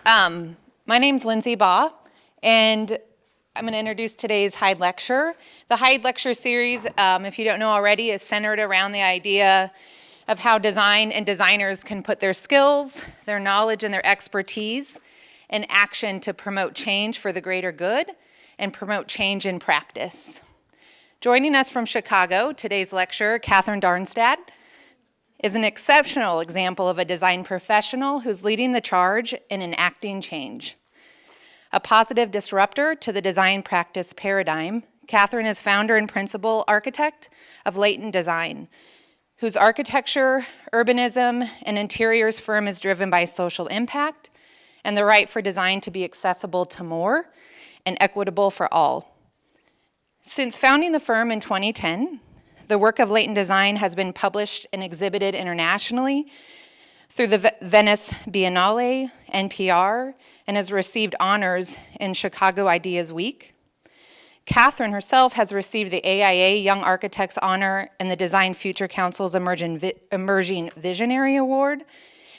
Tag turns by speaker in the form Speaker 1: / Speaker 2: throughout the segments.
Speaker 1: My name's Lindsay Baugh, and I'm going to introduce today's Hyde Lecture. The Hyde Lecture series, if you don't know already, is centered around the idea of how design and designers can put their skills, their knowledge, and their expertise in action to promote change for the greater good and promote change in practice. Joining us from Chicago, today's lecturer, Katherine Darnstadt, is an exceptional example of a design professional who's leading the charge in enacting change. A positive disruptor to the design practice paradigm, Katherine is founder and principal architect of Latent Design, whose architecture, urbanism, and interiors firm is driven by social impact and the right for design to be accessible to more and equitable for all. Since founding the firm in 2010, the work of Latent Design has been published and exhibited internationally through the Venice Biennale, NPR, and has received honors in Chicago Ideas Week. Katherine herself has received the AIA Young Architects Honor and the Design Future Council's Emerging Visionary Award,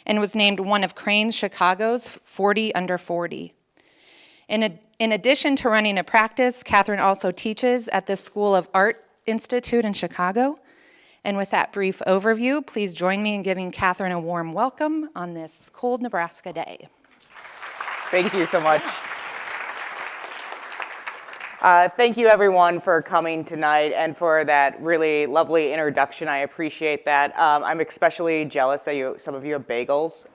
Speaker 1: and was named one of Crain's Chicago's 40 Under 40. In addition to running a practice, Katherine also teaches at the School of Art Institute in Chicago. And with that brief overview, please join me in giving Katherine a warm welcome on this cold Nebraska day.
Speaker 2: Thank you so much. Thank you everyone for coming tonight and for that really lovely introduction. I appreciate that. I'm especially jealous that some of you have bagels.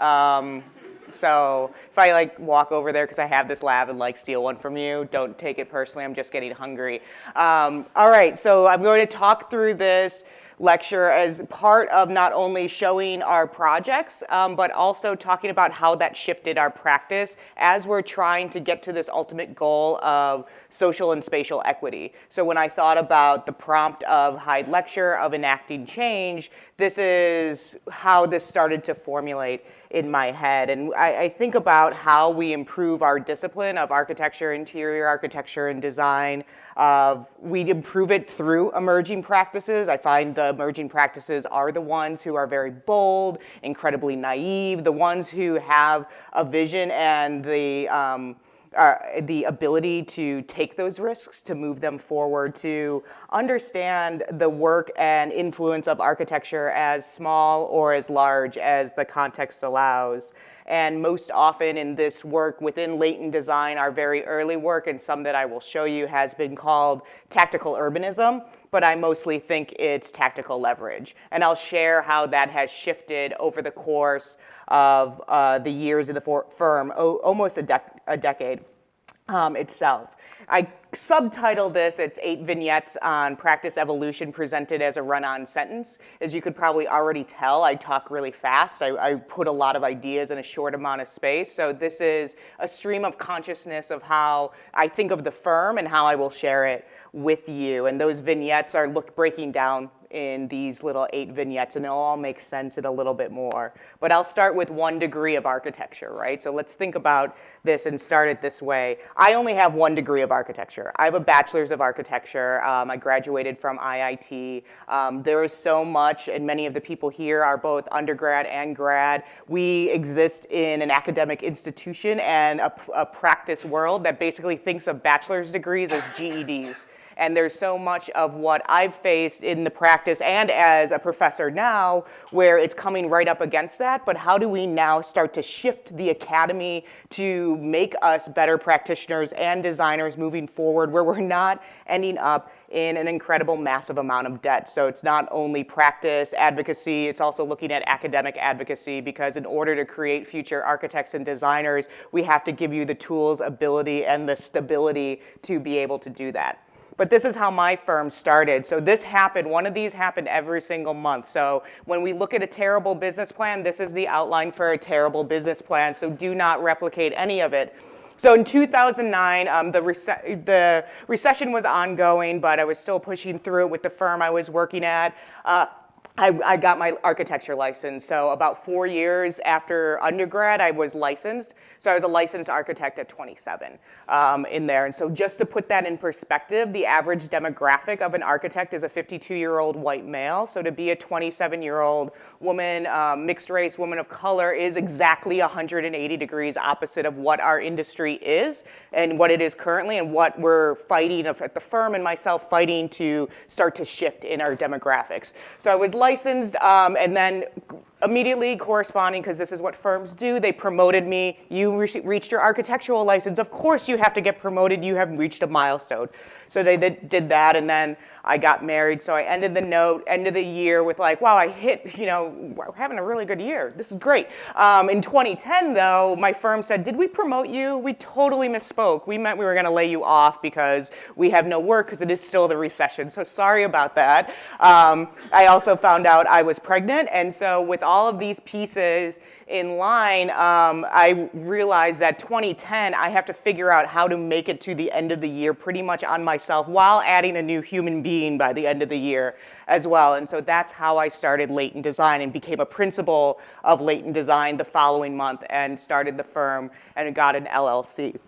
Speaker 2: So if I walk over there because I have this lab and steal one from you, don't take it personally. I'm just getting hungry. All right, so I'm going to talk through this lecture as part of not only showing our projects, but also talking about how that shifted our practice as we're trying to get to this ultimate goal of social and spatial equity. So when I thought about the prompt of Hyde Lecture, of enacting change, this is how this started to formulate in my head. And I think about how we improve our discipline of architecture, interior architecture, and design. We improve it through emerging practices. I find the emerging practices are the ones who are very bold, incredibly naive, the ones who have a vision and the ability to take those risks, to move them forward, to understand the work and influence of architecture as small or as large as the context allows. And most often in this work within Latent Design, our very early work, and some that I will show you, has been called tactical urbanism, but I mostly think it's tactical leverage. And I'll share how that has shifted over the course of the years of the firm, almost a decade itself. I subtitle this, it's 8 vignettes on practice evolution presented as a run-on sentence. As you could probably already tell, I talk really fast. I put a lot of ideas in a short amount of space. So this is a stream of consciousness of how I think of the firm and how I will share it with you. And those vignettes are breaking down in these little 8 vignettes, and it'll all make sense in a little bit more. But I'll start with 1 degree of architecture, right? So let's think about this and start it this way. I only have 1 degree of architecture. I have a bachelor's of architecture. I graduated from IIT. There is so much, and many of the people here are both undergrad and grad. We exist in an academic institution and a practice world that basically thinks of bachelor's degrees as GEDs. And there's so much of what I've faced in the practice and as a professor now where it's coming right up against that. But how do we now start to shift the academy to make us better practitioners and designers moving forward, where we're not ending up in an incredible massive amount of debt? So it's not only practice advocacy, it's also looking at academic advocacy, because in order to create future architects and designers, we have to give you the tools, ability, and the stability to be able to do that. But this is how my firm started. So this happened, one of these happened every single month. So when we look at a terrible business plan, this is the outline for a terrible business plan. So do not replicate any of it. So in 2009, the recession was ongoing, but I was still pushing through it with the firm I was working at. I got my architecture license. So about 4 years after undergrad, I was licensed. So I was a licensed architect at 27 in there. And so just to put that in perspective, the average demographic of an architect is a 52-year-old white male. So to be a 27-year-old woman, mixed race woman of color is exactly 180 degrees opposite of what our industry is and what it is currently and what we're fighting at the firm and myself fighting to start to shift in our demographics. So I was licensed, and then immediately corresponding, because this is what firms do, they promoted me. You reached your architectural license. Of course you have to get promoted. You have reached a milestone. So they did that, and then I got married. So I ended the year with like, wow, I hit, we're having a really good year. This is great. In 2010, though, my firm said, did we promote you? We totally misspoke. We meant we were going to lay you off because we have no work because it is still the recession. So sorry about that. I also found out I was pregnant, and so with all of these pieces in line, I realized that 2010, I have to figure out how to make it to the end of the year pretty much on myself while adding a new human being by the end of the year as well. And so that's how I started Latent Design and became a principal of Latent Design the following month and started the firm and got an LLC.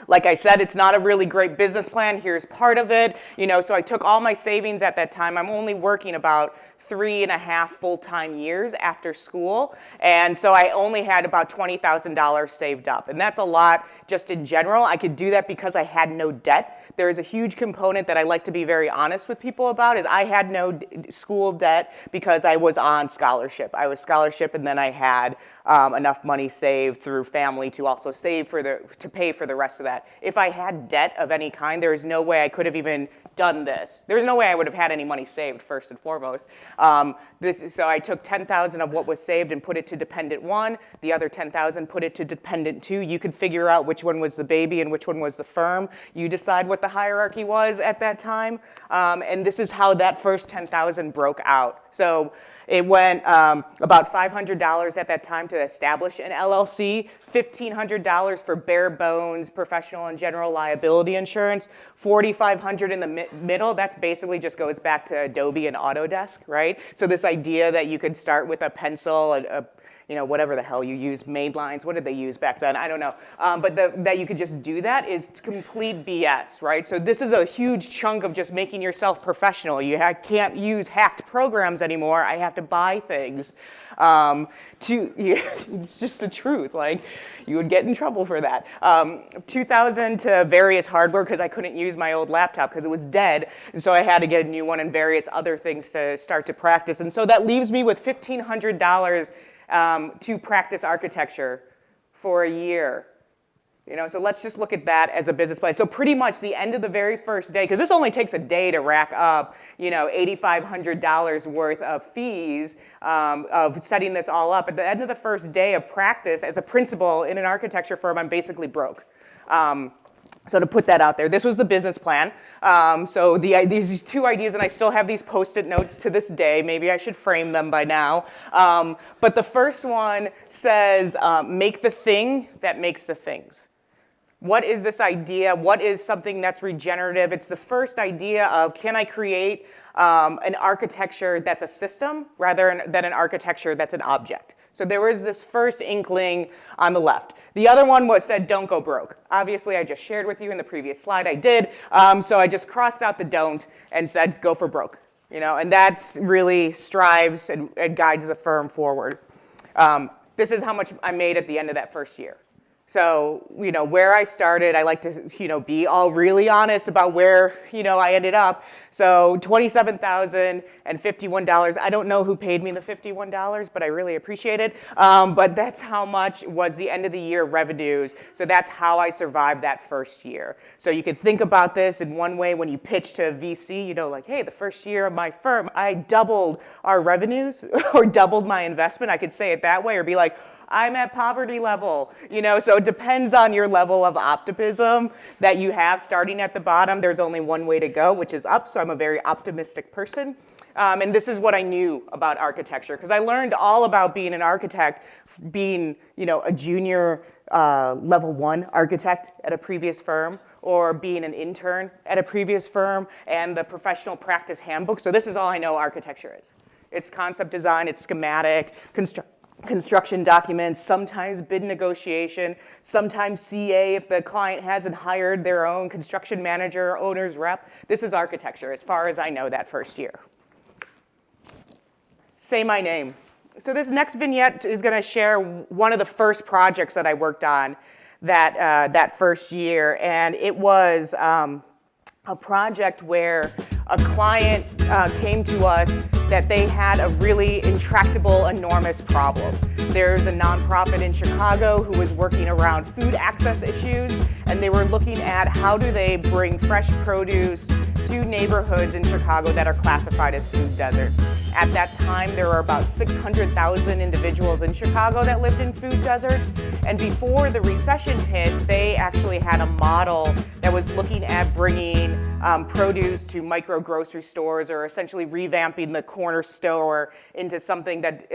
Speaker 2: Like I said, it's not a really great business plan. Here's part of it. So I took all my savings at that time. I'm only working about 3.5 full-time years after school. And so I only had about $20,000 saved up. And that's a lot just in general. I could do that because I had no debt. There is a huge component that I like to be very honest with people about is I had no school debt because I was on scholarship. I was scholarship, and then I had enough money saved through family to also save to pay for the rest of that. If I had debt of any kind, there is no way I could have even done this. There's no way I would have had any money saved, first and foremost. So I took 10,000 of what was saved and put it to dependent 1. The other 10,000 put it to dependent 2. You could figure out which one was the baby and which one was the firm. You decide what the hierarchy was at that time. And this is how that first 10,000 broke out. So it went about $500 at that time to establish an LLC, $1,500 for bare bones professional and general liability insurance, $4,500 in the middle. That basically just goes back to Adobe and Autodesk, right? So this idea that you could start with a pencil, whatever the hell you use, maid lines, what did they use back then? I don't know. But that you could just do that is complete BS, right? So this is a huge chunk of just making yourself professional. You can't use hacked programs anymore. I have to buy things. It's just the truth. Like, you would get in trouble for that. 2,000 to various hardware because I couldn't use my old laptop because it was dead. And so I had to get a new one and various other things to start to practice. And so that leaves me with $1,500 to practice architecture for a year. So let's just look at that as a business plan. So pretty much the end of the very first day, because this only takes a day to rack up, $8,500 worth of fees of setting this all up. At the end of the first day of practice as a principal in an architecture firm, I'm basically broke. So to put that out there, this was the business plan. So these 2 ideas, and I still have these Post-it notes to this day. Maybe I should frame them by now. But the first one says, make the thing that makes the things. What is this idea? What is something that's regenerative? It's the first idea of, can I create an architecture that's a system rather than an architecture that's an object? So there was this first inkling on the left. The other one said, don't go broke. Obviously, I just shared with you in the previous slide I did. So I just crossed out the don't and said, go for broke. And that really strives and guides the firm forward. This is how much I made at the end of that first year. So, where I started, I like to, be all really honest about where, I ended up. So $27,051. I don't know who paid me the $51, but I really appreciate it. But that's how much was the end of the year revenues. So that's how I survived that first year. So you could think about this in one way when you pitch to a VC, like, hey, the first year of my firm, I doubled our revenues or doubled my investment. I could say it that way or be like, I'm at poverty level, so it depends on your level of optimism that you have starting at the bottom. There's only one way to go, which is up, so I'm a very optimistic person. And this is what I knew about architecture, because I learned all about being an architect, being a junior level 1 architect at a previous firm, or being an intern at a previous firm, and the professional practice handbook. So this is all I know architecture is. It's concept design, it's schematic, construction documents, sometimes bid negotiation, sometimes CA if the client hasn't hired their own construction manager or owner's rep. This is architecture as far as I know that first year. Say my name. So this next vignette is going to share one of the first projects that I worked on that first year. And it was a project where a client came to us that they had a really intractable, enormous problem. There's a nonprofit in Chicago who was working around food access issues, and they were looking at how do they bring fresh produce to neighborhoods in Chicago that are classified as food deserts. At that time, there were about 600,000 individuals in Chicago that lived in food deserts. And before the recession hit, they actually had a model that was looking at bringing produce to micro grocery stores, or essentially revamping the corner store into something that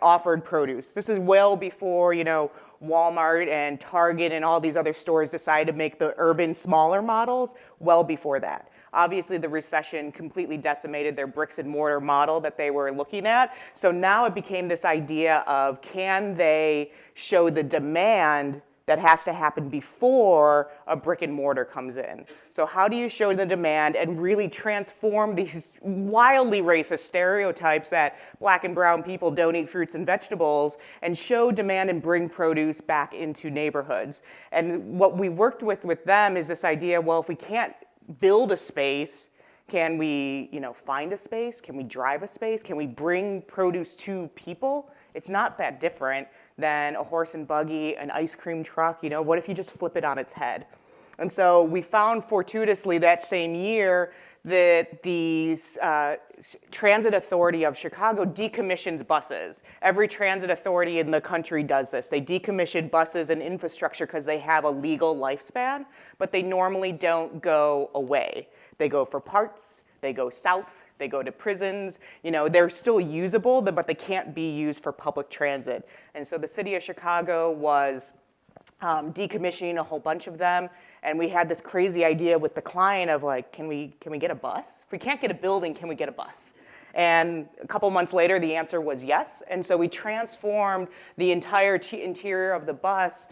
Speaker 2: offered produce. This is well before, Walmart and Target and all these other stores decided to make the urban smaller models, well before that. Obviously, the recession completely decimated their bricks and mortar model that they were looking at. So now it became this idea of, can they show the demand that has to happen before a brick and mortar comes in? So how do you show the demand and really transform these wildly racist stereotypes that black and brown people don't eat fruits and vegetables, and show demand and bring produce back into neighborhoods? And what we worked with them is this idea, well, if we can't build a space, can we find a space? Can we drive a space? Can we bring produce to people? It's not that different than a horse and buggy, an ice cream truck. What if you just flip it on its head? And so we found fortuitously that same year that the Transit Authority of Chicago decommissions buses. Every transit authority in the country does this. They decommission buses and infrastructure because they have a legal lifespan, but they normally don't go away. They go for parts, they go south, they go to prisons. They're still usable, but they can't be used for public transit. And so the city of Chicago was decommissioning a whole bunch of them. And we had this crazy idea with the client of like, can we get a bus? If we can't get a building, can we get a bus? And a couple months later, the answer was yes. And so we transformed the entire interior of the bus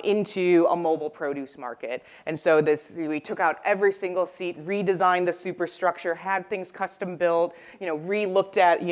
Speaker 2: into a mobile produce market. And so we took out every single seat, redesigned the superstructure, had things custom built, re-looked at,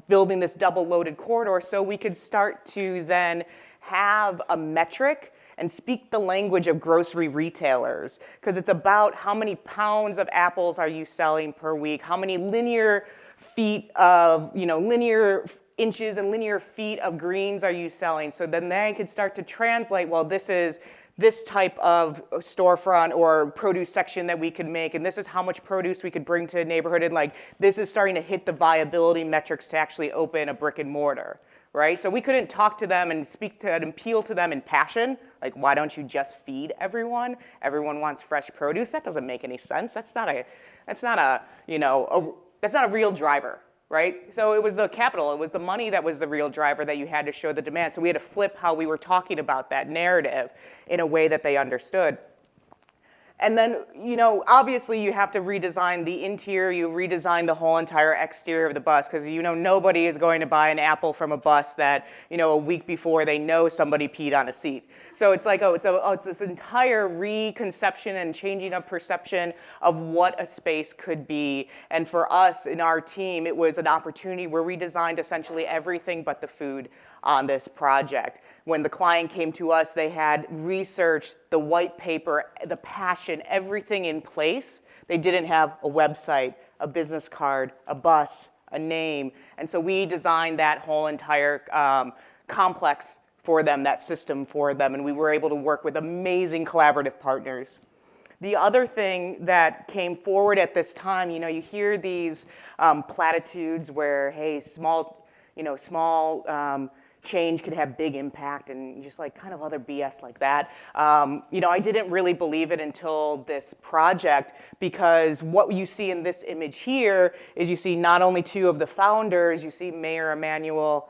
Speaker 2: building this double loaded corridor so we could start to then have a metric and speak the language of grocery retailers, because it's about how many pounds of apples are you selling per week, how many linear feet of, linear inches and linear feet of greens are you selling? So then they could start to translate, well, this is this type of storefront or produce section that we could make, and this is how much produce we could bring to a neighborhood, and this is starting to hit the viability metrics to actually open a brick and mortar. Right? So we couldn't talk to them and speak to and appeal to them in passion. Like, why don't you just feed everyone? Everyone wants fresh produce. That doesn't make any sense. That's not a real driver, right? So it was the capital, it was the money that was the real driver that you had to show the demand. So we had to flip how we were talking about that narrative in a way that they understood. And then, obviously you have to redesign the interior, you redesign the whole entire exterior of the bus, because nobody is going to buy an apple from a bus that, a week before they know somebody peed on a seat. So it's like, it's this entire reconception and changing of perception of what a space could be. And for us in our team, it was an opportunity where we designed essentially everything but the food on this project. When the client came to us, they had researched the white paper, the passion, everything in place. They didn't have a website, a business card, a bus, a name. And so we designed that whole entire complex for them, that system for them, and we were able to work with amazing collaborative partners. The other thing that came forward at this time, you hear these platitudes where, hey, small change could have big impact, and just kind of other BS like that. I didn't really believe it until this project, because what you see in this image here is you see not only two of the founders, you see Mayor Emanuel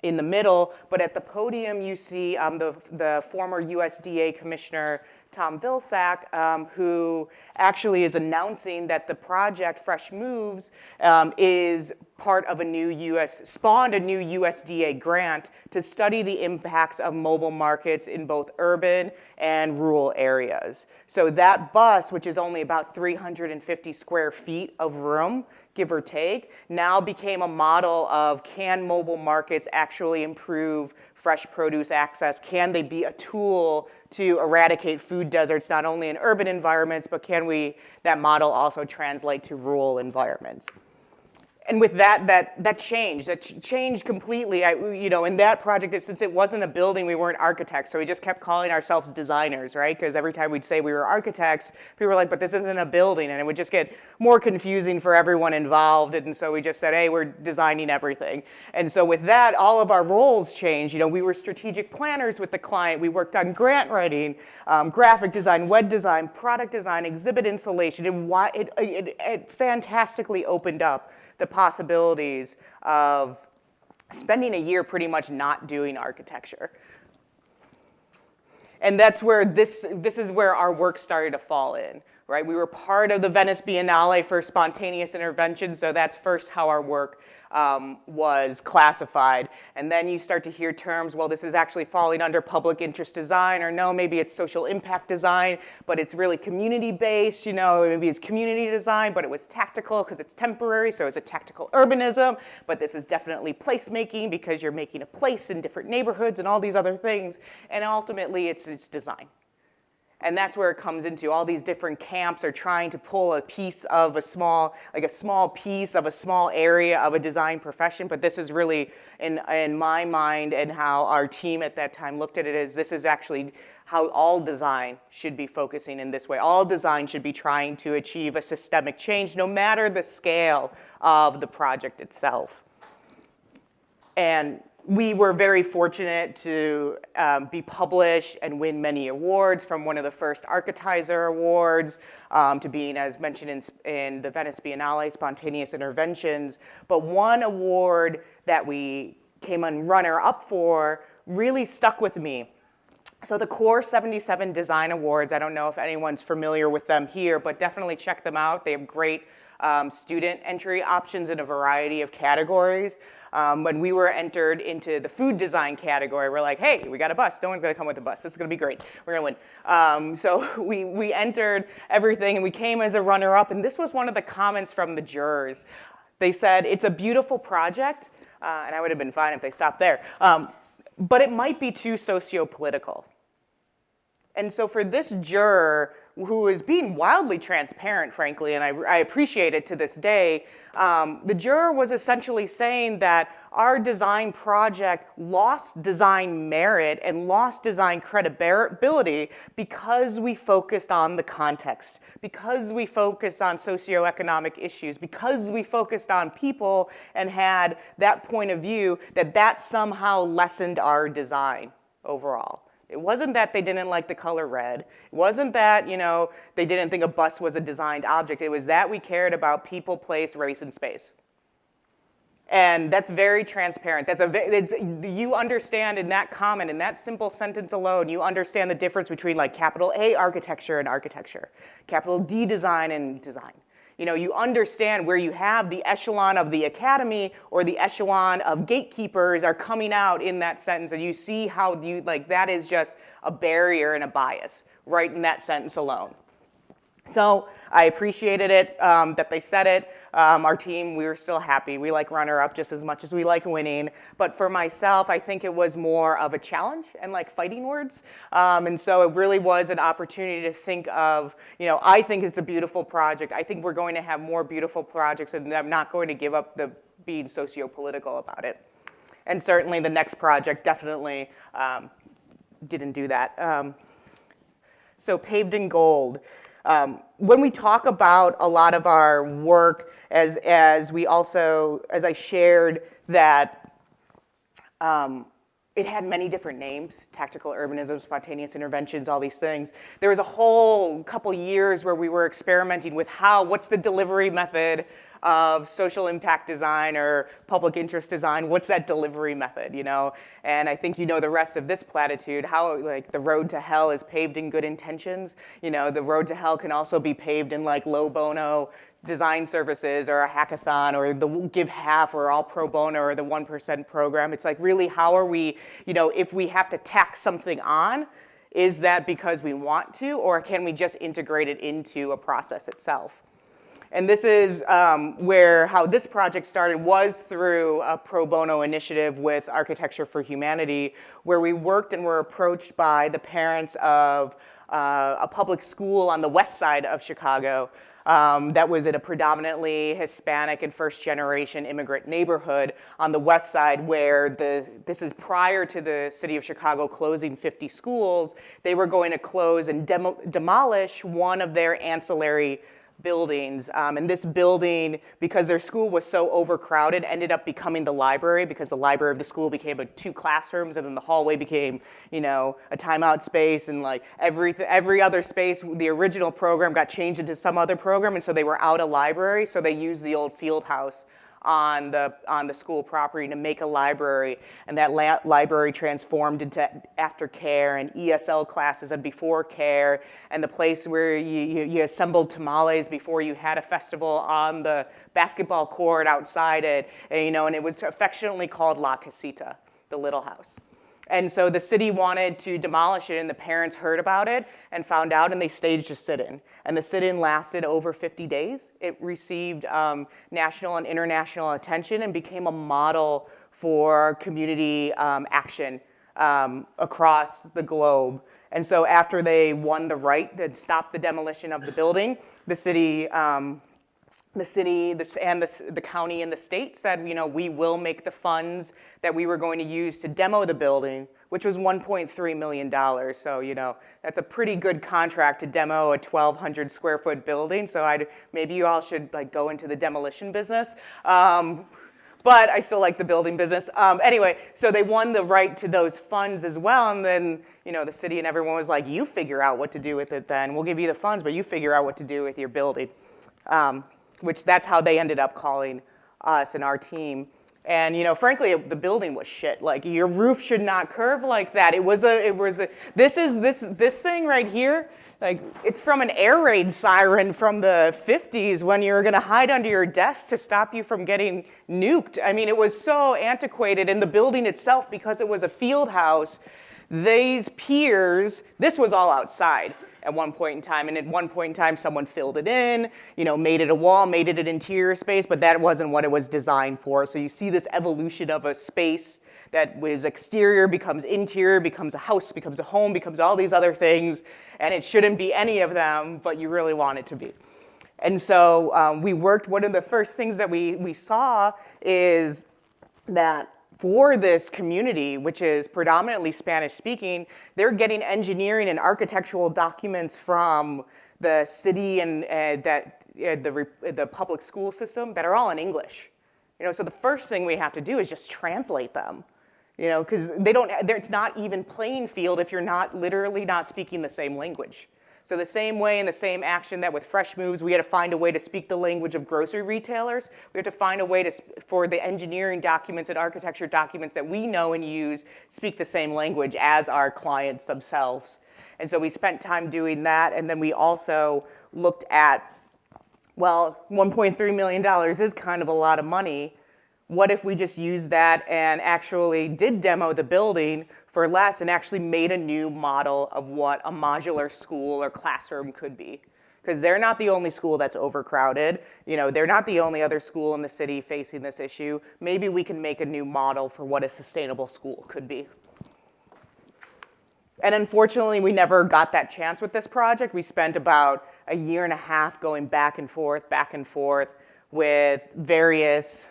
Speaker 2: in the middle, but at the podium you see the former USDA Commissioner Tom Vilsack, who actually is announcing that the project Fresh Moves is part of a new spawned a new USDA grant to study the impacts of mobile markets in both urban and rural areas. So that bus, which is only about 350 square feet of room, give or take, now became a model of, can mobile markets actually improve fresh produce access? Can they be a tool to eradicate food deserts, not only in urban environments, but can that model also translate to rural environments? And with that changed completely. In that project, since it wasn't a building, we weren't architects, so we just kept calling ourselves designers, right? Because every time we'd say we were architects, people were like, but this isn't a building, and it would just get more confusing for everyone involved, and so we just said, hey, we're designing everything. And so with that, all of our roles changed. We were strategic planners with the client. We worked on grant writing, graphic design, web design, product design, exhibit installation. It fantastically opened up the possibilities of spending a year pretty much not doing architecture. And that's where this is where our work started to fall in, right? We were part of the Venice Biennale for spontaneous intervention, so that's first how our work was classified. And then you start to hear terms, well, this is actually falling under public interest design, or no, maybe it's social impact design, but it's really community-based, maybe it's community design, but it was tactical because it's temporary, so it's a tactical urbanism, but this is definitely placemaking because you're making a place in different neighborhoods and all these other things, and ultimately it's design. And that's where it comes into. All these different camps are trying to pull a piece of a small piece of a small area of a design profession, but this is really, in my mind and how our team at that time looked at it, is this is actually how all design should be focusing in this way. All design should be trying to achieve a systemic change, no matter the scale of the project itself. And we were very fortunate to be published and win many awards, from one of the first Architizer Awards to being, as mentioned in the Venice Biennale, Spontaneous Interventions. But one award that we came on runner-up for really stuck with me. So the Core 77 Design Awards, I don't know if anyone's familiar with them here, but definitely check them out. They have great student entry options in a variety of categories. When we were entered into the food design category, we're like, hey, we got a bus. No one's going to come with a bus. This is going to be great. We're going to win. So we entered everything, and we came as a runner-up. And this was one of the comments from the jurors. They said, it's a beautiful project. And I would have been fine if they stopped there. But it might be too socio-political. And so for this juror, who is being wildly transparent, frankly, and I appreciate it to this day, the juror was essentially saying that our design project lost design merit and lost design credibility because we focused on the context, because we focused on socioeconomic issues, because we focused on people and had that point of view that somehow lessened our design overall. It wasn't that they didn't like the color red. It wasn't that, they didn't think a bus was a designed object. It was that we cared about people, place, race, and space. And that's very transparent. You understand in that comment, in that simple sentence alone, you understand the difference between like capital A architecture and architecture, capital D design and design. You understand where you have the echelon of the academy or the echelon of gatekeepers are coming out in that sentence, and you see how that is just a barrier and a bias right in that sentence alone. So I appreciated it that they said it. Our team, we were still happy. We like runner-up just as much as we like winning. But for myself, I think it was more of a challenge and like fighting words. And so it really was an opportunity to think of, I think it's a beautiful project. I think we're going to have more beautiful projects, and I'm not going to give up being socio-political about it. And certainly the next project definitely didn't do that. So paved in gold. When we talk about a lot of our work, as I shared that it had many different names, tactical urbanism, spontaneous interventions, all these things. There was a whole couple years where we were experimenting with what's the delivery method of social impact design or public interest design, what's that delivery method, you know? And I think you know the rest of this platitude, how like the road to hell is paved in good intentions. You know, the road to hell can also be paved in like low bono design services or a hackathon or the give half or all pro bono or the 1% program. It's like really how are we, you know, if we have to tack something on, is that because we want to, or can we just integrate it into a process itself? And this is where how this project started was through a pro bono initiative with Architecture for Humanity, where we worked and were approached by the parents of a public school on the west side of Chicago that was in a predominantly Hispanic and first-generation immigrant neighborhood on the west side where this is prior to the city of Chicago closing 50 schools. They were going to close and demolish one of their ancillary buildings. And this building, because their school was so overcrowded, ended up becoming the library because the library of the school became 2 classrooms and then the hallway became, you know, a timeout space and like every other space, the original program got changed into some other program and so they were out of library, so they used the old field house on the school property to make a library, and that library transformed into aftercare and ESL classes and before care, and the place where you assembled tamales before you had a festival on the basketball court outside it, and, you know, and it was affectionately called La Casita, the little house. And so the city wanted to demolish it, and the parents heard about it and found out, and they staged a sit-in. And the sit-in lasted over 50 days. It received national and international attention and became a model for community action across the globe. And so after they won the right to stop the demolition of the building, the city and the county and the state said, you know, we will make the funds that we were going to use to demo the building, which was $1.3 million. So, you know, that's a pretty good contract to demo a 1,200 square foot building. So maybe you all should like go into the demolition business. But I still like the building business. Anyway, so they won the right to those funds as well. And then, you know, the city and everyone was like, you figure out what to do with it then. We'll give you the funds, but you figure out what to do with your building. Which that's how they ended up calling us and our team. And, you know, frankly, the building was shit. Like, your roof should not curve like that. This thing right here, like, it's from an air raid siren from the 50s when you were gonna hide under your desk to stop you from getting nuked. I mean, it was so antiquated. And the building itself, because it was a field house, these piers, this was all outside at one point in time, and at one point in time someone filled it in, you know, made it a wall, made it an interior space, but that wasn't what it was designed for. So you see this evolution of a space that was exterior, becomes interior, becomes a house, becomes a home, becomes all these other things, and it shouldn't be any of them, but you really want it to be. And so we worked, one of the first things that we saw is that for this community, which is predominantly Spanish speaking, they're getting engineering and architectural documents from the city and the public school system that are all in English. You know, so the first thing we have to do is just translate them. You know, because it's not even playing field if you're literally not speaking the same language. So the same way in the same action that with Fresh Moves, we had to find a way to speak the language of grocery retailers, we had to find a way for the engineering documents and architecture documents that we know and use speak the same language as our clients themselves. And so we spent time doing that, and then we also looked at, well, $1.3 million is kind of a lot of money. What if we just used that and actually did demo the building for less and actually made a new model of what a modular school or classroom could be? Because they're not the only school that's overcrowded. You know, they're not the only other school in the city facing this issue. Maybe we can make a new model for what a sustainable school could be. And unfortunately, we never got that chance with this project. We spent about a year and a half going back and forth with various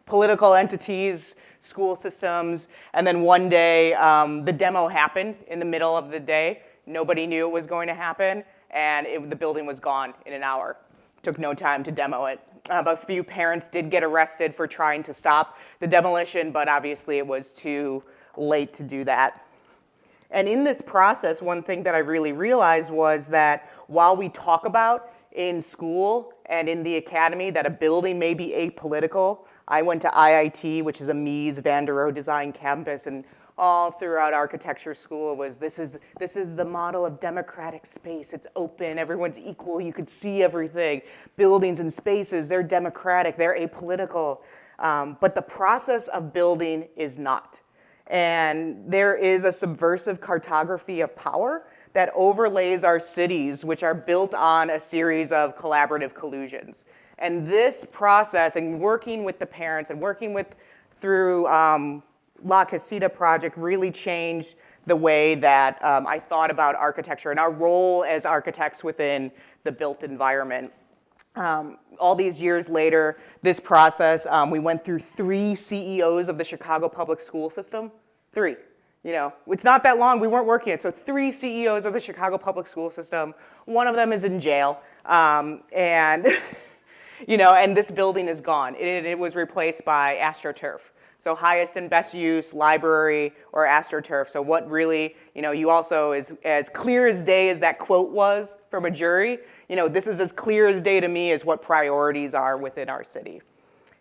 Speaker 2: political entities, school systems, and then one day the demo happened in the middle of the day. Nobody knew it was going to happen, and the building was gone in an hour. Took no time to demo it. A few parents did get arrested for trying to stop the demolition, but obviously it was too late to do that. And in this process, one thing that I really realized was that while we talk about in school and in the academy that a building may be apolitical. I went to IIT, which is a Mies van der Rohe design campus, and all throughout architecture school was this is the model of democratic space. It's open, everyone's equal, you could see everything. Buildings and spaces, they're democratic, they're apolitical. But the process of building is not. And there is a subversive cartography of power that overlays our cities, which are built on a series of collaborative collusions. And this process, and working with the parents and working through La Casita project really changed the way that I thought about architecture and our role as architects within the built environment. All these years later, this process, we went through 3 CEOs of the Chicago public school system. 3. You know, it's not that long, we weren't working it. So 3 CEOs of the Chicago public school system. One of them is in jail. And, you know, and this building is gone. It was replaced by AstroTurf. So highest and best use, library, or AstroTurf. So what really, you know, you also, as clear as day as that quote was from a jury, you know, this is as clear as day to me as what priorities are within our city.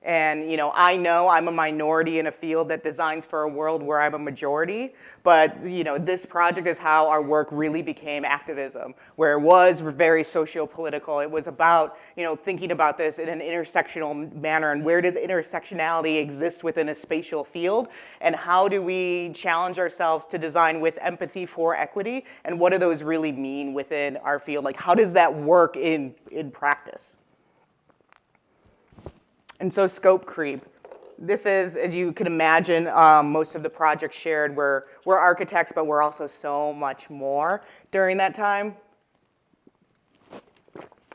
Speaker 2: And, you know I'm a minority in a field that designs for a world where I'm a majority, but, you know, this project is how our work really became activism, where it was very socio-political. It was about, you know, thinking about this in an intersectional manner, and where does intersectionality exist within a spatial field, and how do we challenge ourselves to design with empathy for equity, and what do those really mean within our field? Like, how does that work in practice? And so scope creep. This is, as you can imagine, most of the projects shared we're architects, but we're also so much more during that time.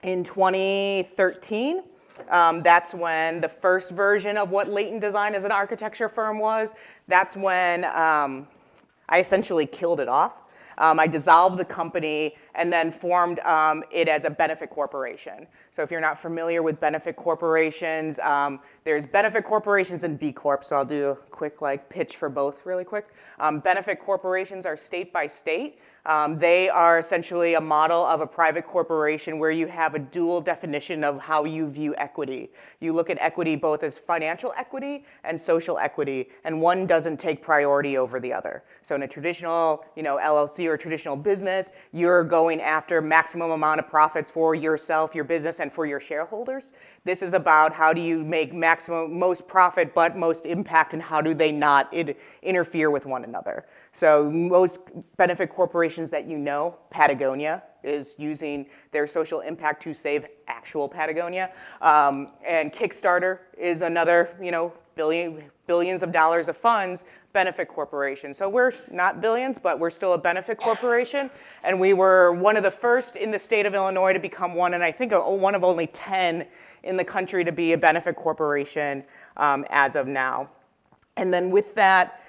Speaker 2: In 2013, that's when the first version of what latent design as an architecture firm was. That's when I essentially killed it off. I dissolved the company and then formed it as a benefit corporation. So if you're not familiar with benefit corporations, there's benefit corporations and B Corp, so I'll do a quick pitch for both really quick. Benefit corporations are state by state. They are essentially a model of a private corporation where you have a dual definition of how you view equity. You look at equity both as financial equity and social equity, and one doesn't take priority over the other. So in a traditional, LLC or traditional business, you're going after maximum amount of profits for yourself, your business, and for your shareholders. This is about how do you make most profit but most impact, and how do they not interfere with one another. So most benefit corporations that you know, Patagonia is using their social impact to save actual Patagonia. And Kickstarter is another, billions of dollars of funds benefit corporation. So we're not billions, but we're still a benefit corporation. And we were one of the first in the state of Illinois to become one, and I think one of only 10 in the country to be a benefit corporation as of now. And then with that,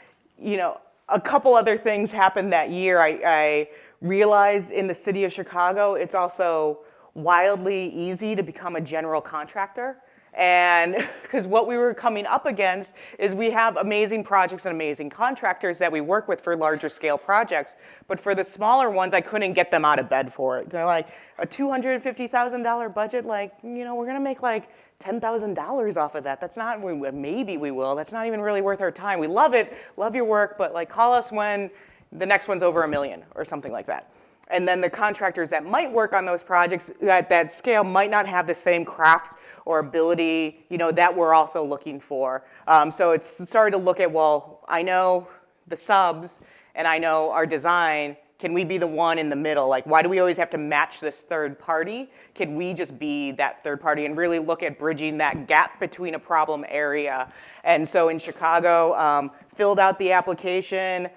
Speaker 2: a couple other things happened that year. I realized in the city of Chicago, it's also wildly easy to become a general contractor. And because what we were coming up against is we have amazing projects and amazing contractors that we work with for larger scale projects. But for the smaller ones, I couldn't get them out of bed for it. They're like, a $250,000 budget, we're going to make $10,000 off of that. That's not, maybe we will. That's not even really worth our time. We love it, love your work, but call us when the next one's over $1 million or something like that. And then the contractors that might work on those projects at that scale might not have the same craft or ability, that we're also looking for. So it's started to look at, well, I know the subs and I know our design. Can we be the one in the middle? Why do we always have to match this third party? Can we just be that third party and really look at bridging that gap between a problem area? And so in Chicago, filled out the application,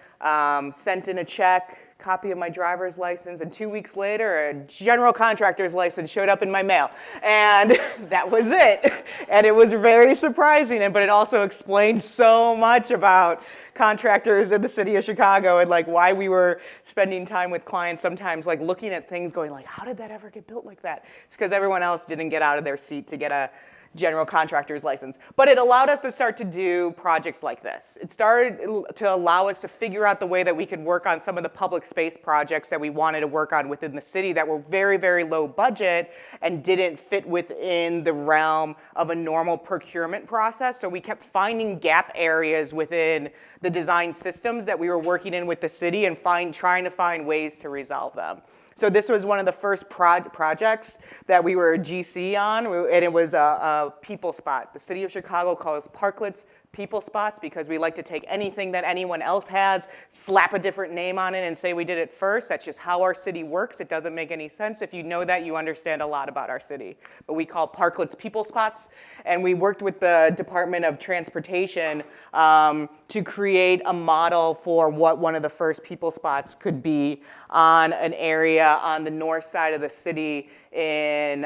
Speaker 2: sent in a check, copy of my driver's license, and 2 weeks later, a general contractor's license showed up in my mail. And that was it. And it was very surprising, but it also explained so much about contractors in the city of Chicago and why we were spending time with clients sometimes looking at things going how did that ever get built like that? It's because everyone else didn't get out of their seat to get a general contractor's license. But it allowed us to start to do projects like this. It started to allow us to figure out the way that we could work on some of the public space projects that we wanted to work on within the city that were very, very low budget and didn't fit within the realm of a normal procurement process. So we kept finding gap areas within the design systems that we were working in with the city and trying to find ways to resolve them. So this was one of the first projects that we were a GC on, and it was a people spot. The city of Chicago calls parklets people spots because we like to take anything that anyone else has, slap a different name on it, and say we did it first. That's just how our city works. It doesn't make any sense. If you know that, you understand a lot about our city. But we call parklets people spots, and we worked with the Department of Transportation to create a model for what one of the first people spots could be on an area on the north side of the city in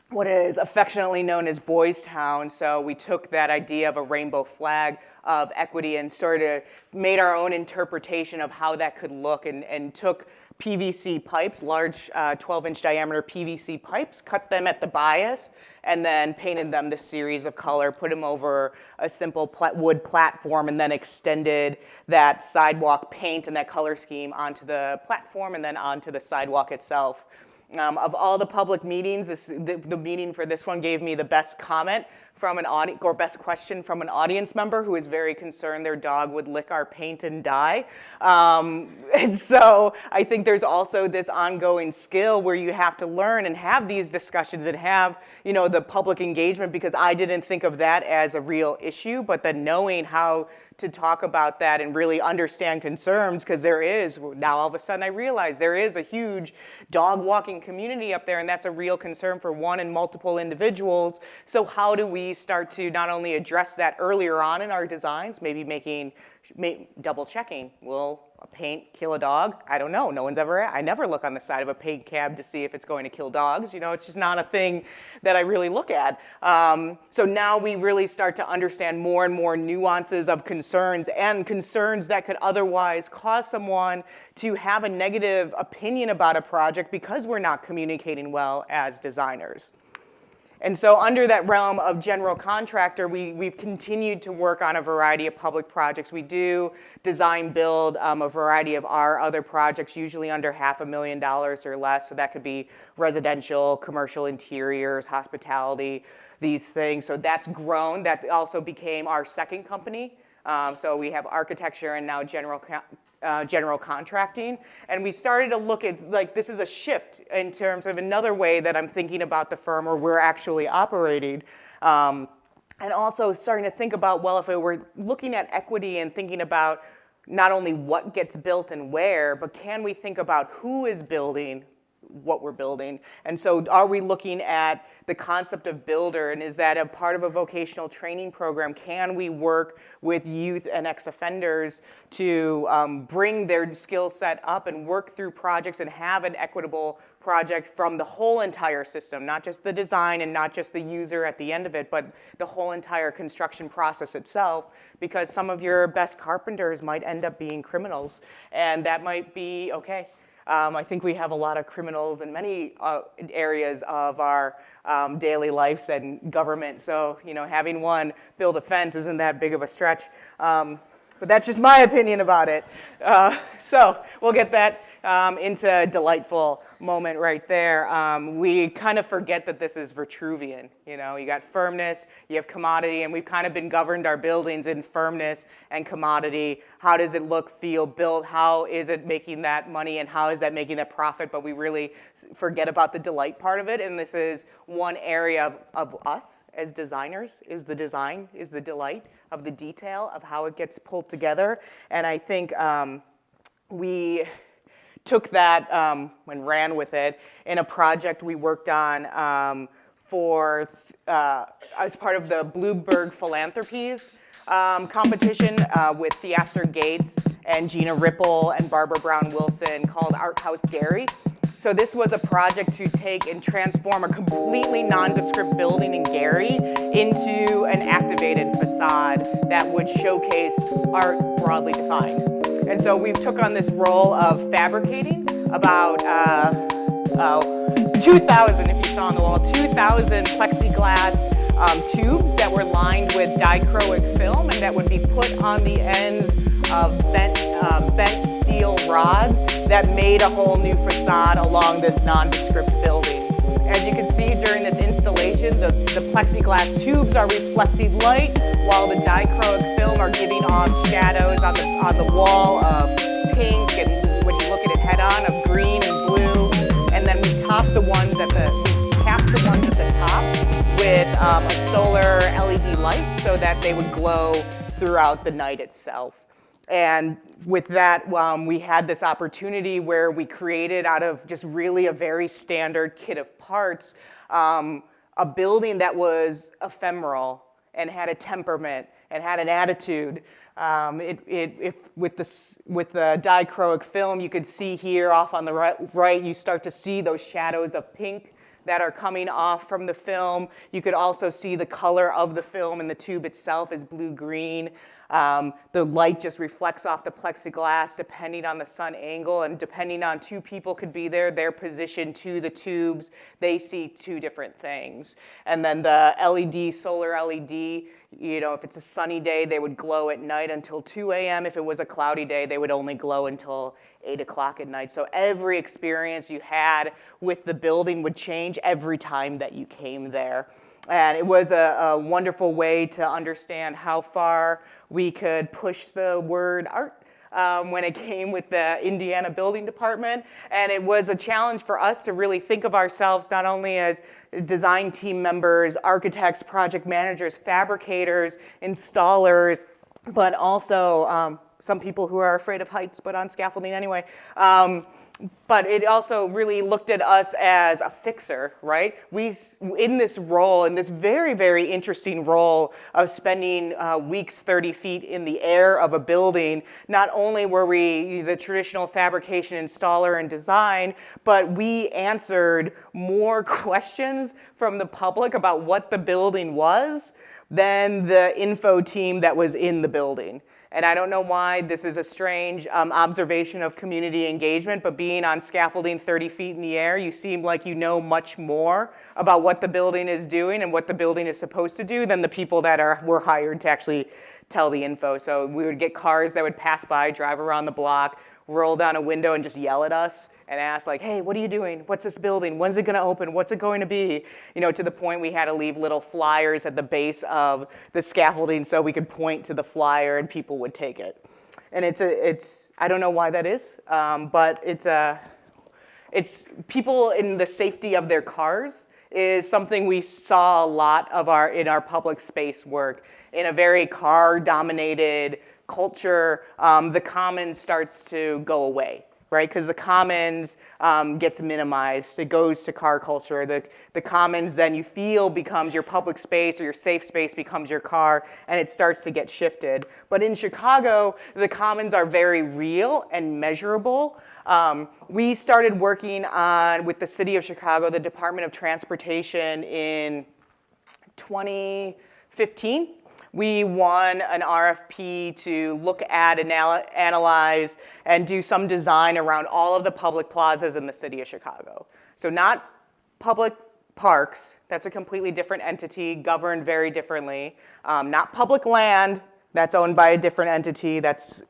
Speaker 2: what is affectionately known as Boys Town. So we took that idea of a rainbow flag of equity and sort of made our own interpretation of how that could look, and took PVC pipes, large 12-inch diameter PVC pipes, cut them at the bias, and then painted them this series of color, put them over a simple wood platform, and then extended that sidewalk paint and that color scheme onto the platform and then onto the sidewalk itself. Of all the public meetings, the meeting for this one gave me the best comment from an audience, or best question from an audience member who was very concerned their dog would lick our paint and die. And so I think there's also this ongoing skill where you have to learn and have these discussions and have, you know, the public engagement, because I didn't think of that as a real issue, but then knowing how to talk about that and really understand concerns, because there is, now all of a sudden I realize there is a huge dog walking community up there, and that's a real concern for one and multiple individuals. So how do we start to not only address that earlier on in our designs, maybe double checking, will a paint kill a dog? I don't know. I never look on the side of a paint cab to see if it's going to kill dogs. You know, it's just not a thing that I really look at. So now we really start to understand more and more nuances of concerns, and concerns that could otherwise cause someone to have a negative opinion about a project because we're not communicating well as designers. And so under that realm of general contractor, we've continued to work on a variety of public projects. We do design build a variety of our other projects, usually under $500,000 or less. So that could be residential, commercial interiors, hospitality, these things. So that's grown. That also became our second company. So we have architecture and now general contracting, and we started to look at, like, this is a shift in terms of another way that I'm thinking about the firm where we're actually operating, and also starting to think about, well, if we're looking at equity and thinking about not only what gets built and where, but can we think about who is building what we're building? And so are we looking at the concept of builder, and is that a part of a vocational training program? Can we work with youth and ex-offenders to bring their skill set up and work through projects and have an equitable project from the whole entire system, not just the design and not just the user at the end of it, but the whole entire construction process itself, because some of your best carpenters might end up being criminals, and that might be okay. I think we have a lot of criminals in many areas of our daily lives and government. So, you know, having one build a fence isn't that big of a stretch. But that's just my opinion about it. So we'll get that into a delightful moment right there. We kind of forget that this is Vitruvian. You know, you got firmness, you have commodity, and we've kind of been governed our buildings in firmness and commodity. How does it look, feel, built? How is it making that money, and how is that making that profit? But we really forget about the delight part of it, and this is one area of us as designers, is the design, is the delight of the detail of how it gets pulled together. And I think we took that and ran with it in a project we worked on as part of the Bloomberg Philanthropies competition with Theaster Gates and Gina Ripple and Barbara Brown Wilson, called Art House Gary. So this was a project to take and transform a completely nondescript building in Gary into an activated facade that would showcase art broadly defined. And so we took on this role of fabricating about 2,000, if you saw on the wall, 2,000 plexiglass tubes that were lined with dichroic film and that would be put on the ends of bent steel rods that made a whole new facade along this nondescript building. As you can see during this installation, the plexiglass tubes are reflecting light while the dichroic film are giving off shadows on the wall of pink and, when you look at it head on, of green and blue. And then we cap the ones at the top with a solar LED light so that they would glow throughout the night itself. And with that, we had this opportunity where we created out of just really a very standard kit of parts, a building that was ephemeral and had a temperament and had an attitude. With the dichroic film, you could see here off on the right, you start to see those shadows of pink that are coming off from the film. You could also see the color of the film, and the tube itself is blue-green. The light just reflects off the plexiglass depending on the sun angle, and depending on two people could be there, their position to the tubes, they see two different things. And then the LED, solar LED, if it's a sunny day, they would glow at night until 2 a.m. If it was a cloudy day, they would only glow until 8 o'clock at night. So every experience you had with the building would change every time that you came there. And it was a wonderful way to understand how far we could push the word art when it came with the Indiana Building Department. And it was a challenge for us to really think of ourselves not only as design team members, architects, project managers, fabricators, installers, but also some people who are afraid of heights but on scaffolding anyway. But it also really looked at us as a fixer, right? In this role, in this very, very interesting role of spending weeks 30 feet in the air of a building, not only were we the traditional fabrication installer and design, but we answered more questions from the public about what the building was than the info team that was in the building. And I don't know why this is a strange observation of community engagement, but being on scaffolding 30 feet in the air, you seem like you know much more about what the building is doing and what the building is supposed to do than the people that were hired to actually tell the info. So we would get cars that would pass by, drive around the block, roll down a window and just yell at us and ask like, hey, what are you doing? What's this building? When's it gonna open? What's it going to be? To the point we had to leave little flyers at the base of the scaffolding so we could point to the flyer and people would take it. And it's I don't know why that is, but it's people in the safety of their cars is something we saw a lot of in our public space work. In a very car-dominated culture, the commons starts to go away, right? Because the commons gets minimized. It goes to car culture. The commons then you feel becomes your public space, or your safe space becomes your car, and it starts to get shifted. But in Chicago, the commons are very real and measurable. We started working with the city of Chicago, the Department of Transportation in 2015. We won an RFP to look at, analyze, and do some design around all of the public plazas in the city of Chicago. So not public parks, that's a completely different entity, governed very differently. Not public land, that's owned by a different entity, that's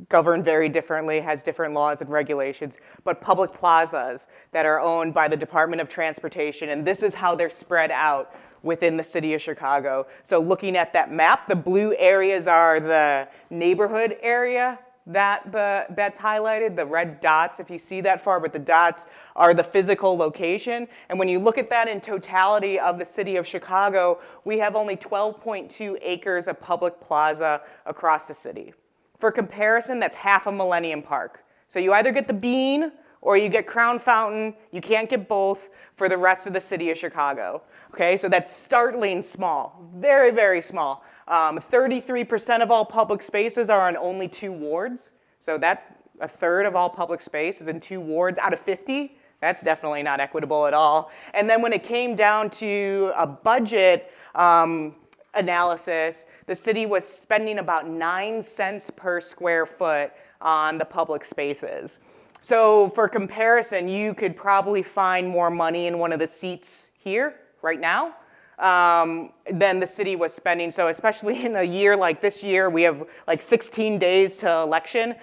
Speaker 2: governed very differently, has different laws and regulations, but public plazas that are owned by the Department of Transportation, and this is how they're spread out within the city of Chicago. So looking at that map, the blue areas are the neighborhood area that's highlighted, the red dots, if you see that far, but the dots are the physical location. And when you look at that in totality of the city of Chicago, we have only 12.2 acres of public plaza across the city. For comparison, that's half a Millennium Park. So you either get the Bean or you get Crown Fountain. You can't get both for the rest of the city of Chicago. Okay, so that's startling small, very, very small. 33% of all public spaces are on only 2 wards. So that a third of all public space is in 2 wards out of 50. That's definitely not equitable at all. And then when it came down to a budget analysis, the city was spending about 9 cents per square foot on the public spaces. So for comparison, you could probably find more money in one of the seats here right now than the city was spending. So especially in a year like this year, we have like 16 days to election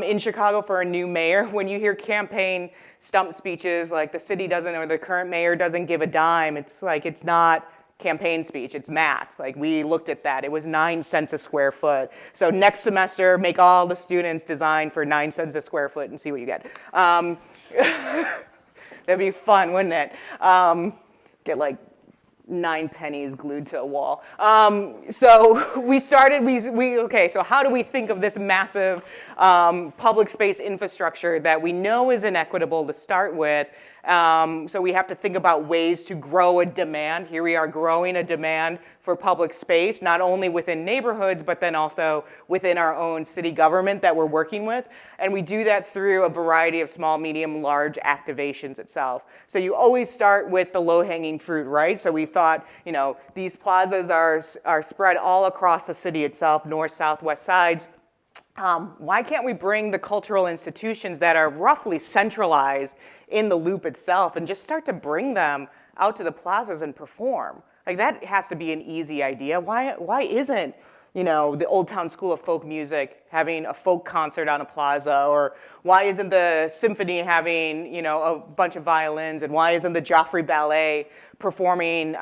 Speaker 2: in Chicago for a new mayor. When you hear campaign stump speeches like the city doesn't or the current mayor doesn't give a dime, it's like it's not campaign speech, it's math. Like we looked at that, it was 9 cents a square foot. So next semester, make all the students design for 9 cents a square foot and see what you get. That'd be fun, wouldn't it? Get like 9 pennies glued to a wall. So we started, okay, so how do we think of this massive public space infrastructure that we know is inequitable to start with? So we have to think about ways to grow a demand. Here we are growing a demand for public space, not only within neighborhoods, but then also within our own city government that we're working with. And we do that through a variety of small, medium, large activations itself. So you always start with the low-hanging fruit, right? So we thought, you know, these plazas are spread all across the city itself, north, south, west sides. Why can't we bring the cultural institutions that are roughly centralized in the loop itself and just start to bring them out to the plazas and perform? Like that has to be an easy idea. Why isn't, you know, the Old Town School of Folk Music having a folk concert on a plaza? Or why isn't the symphony having, you know, a bunch of violins? And why isn't the Joffrey Ballet performing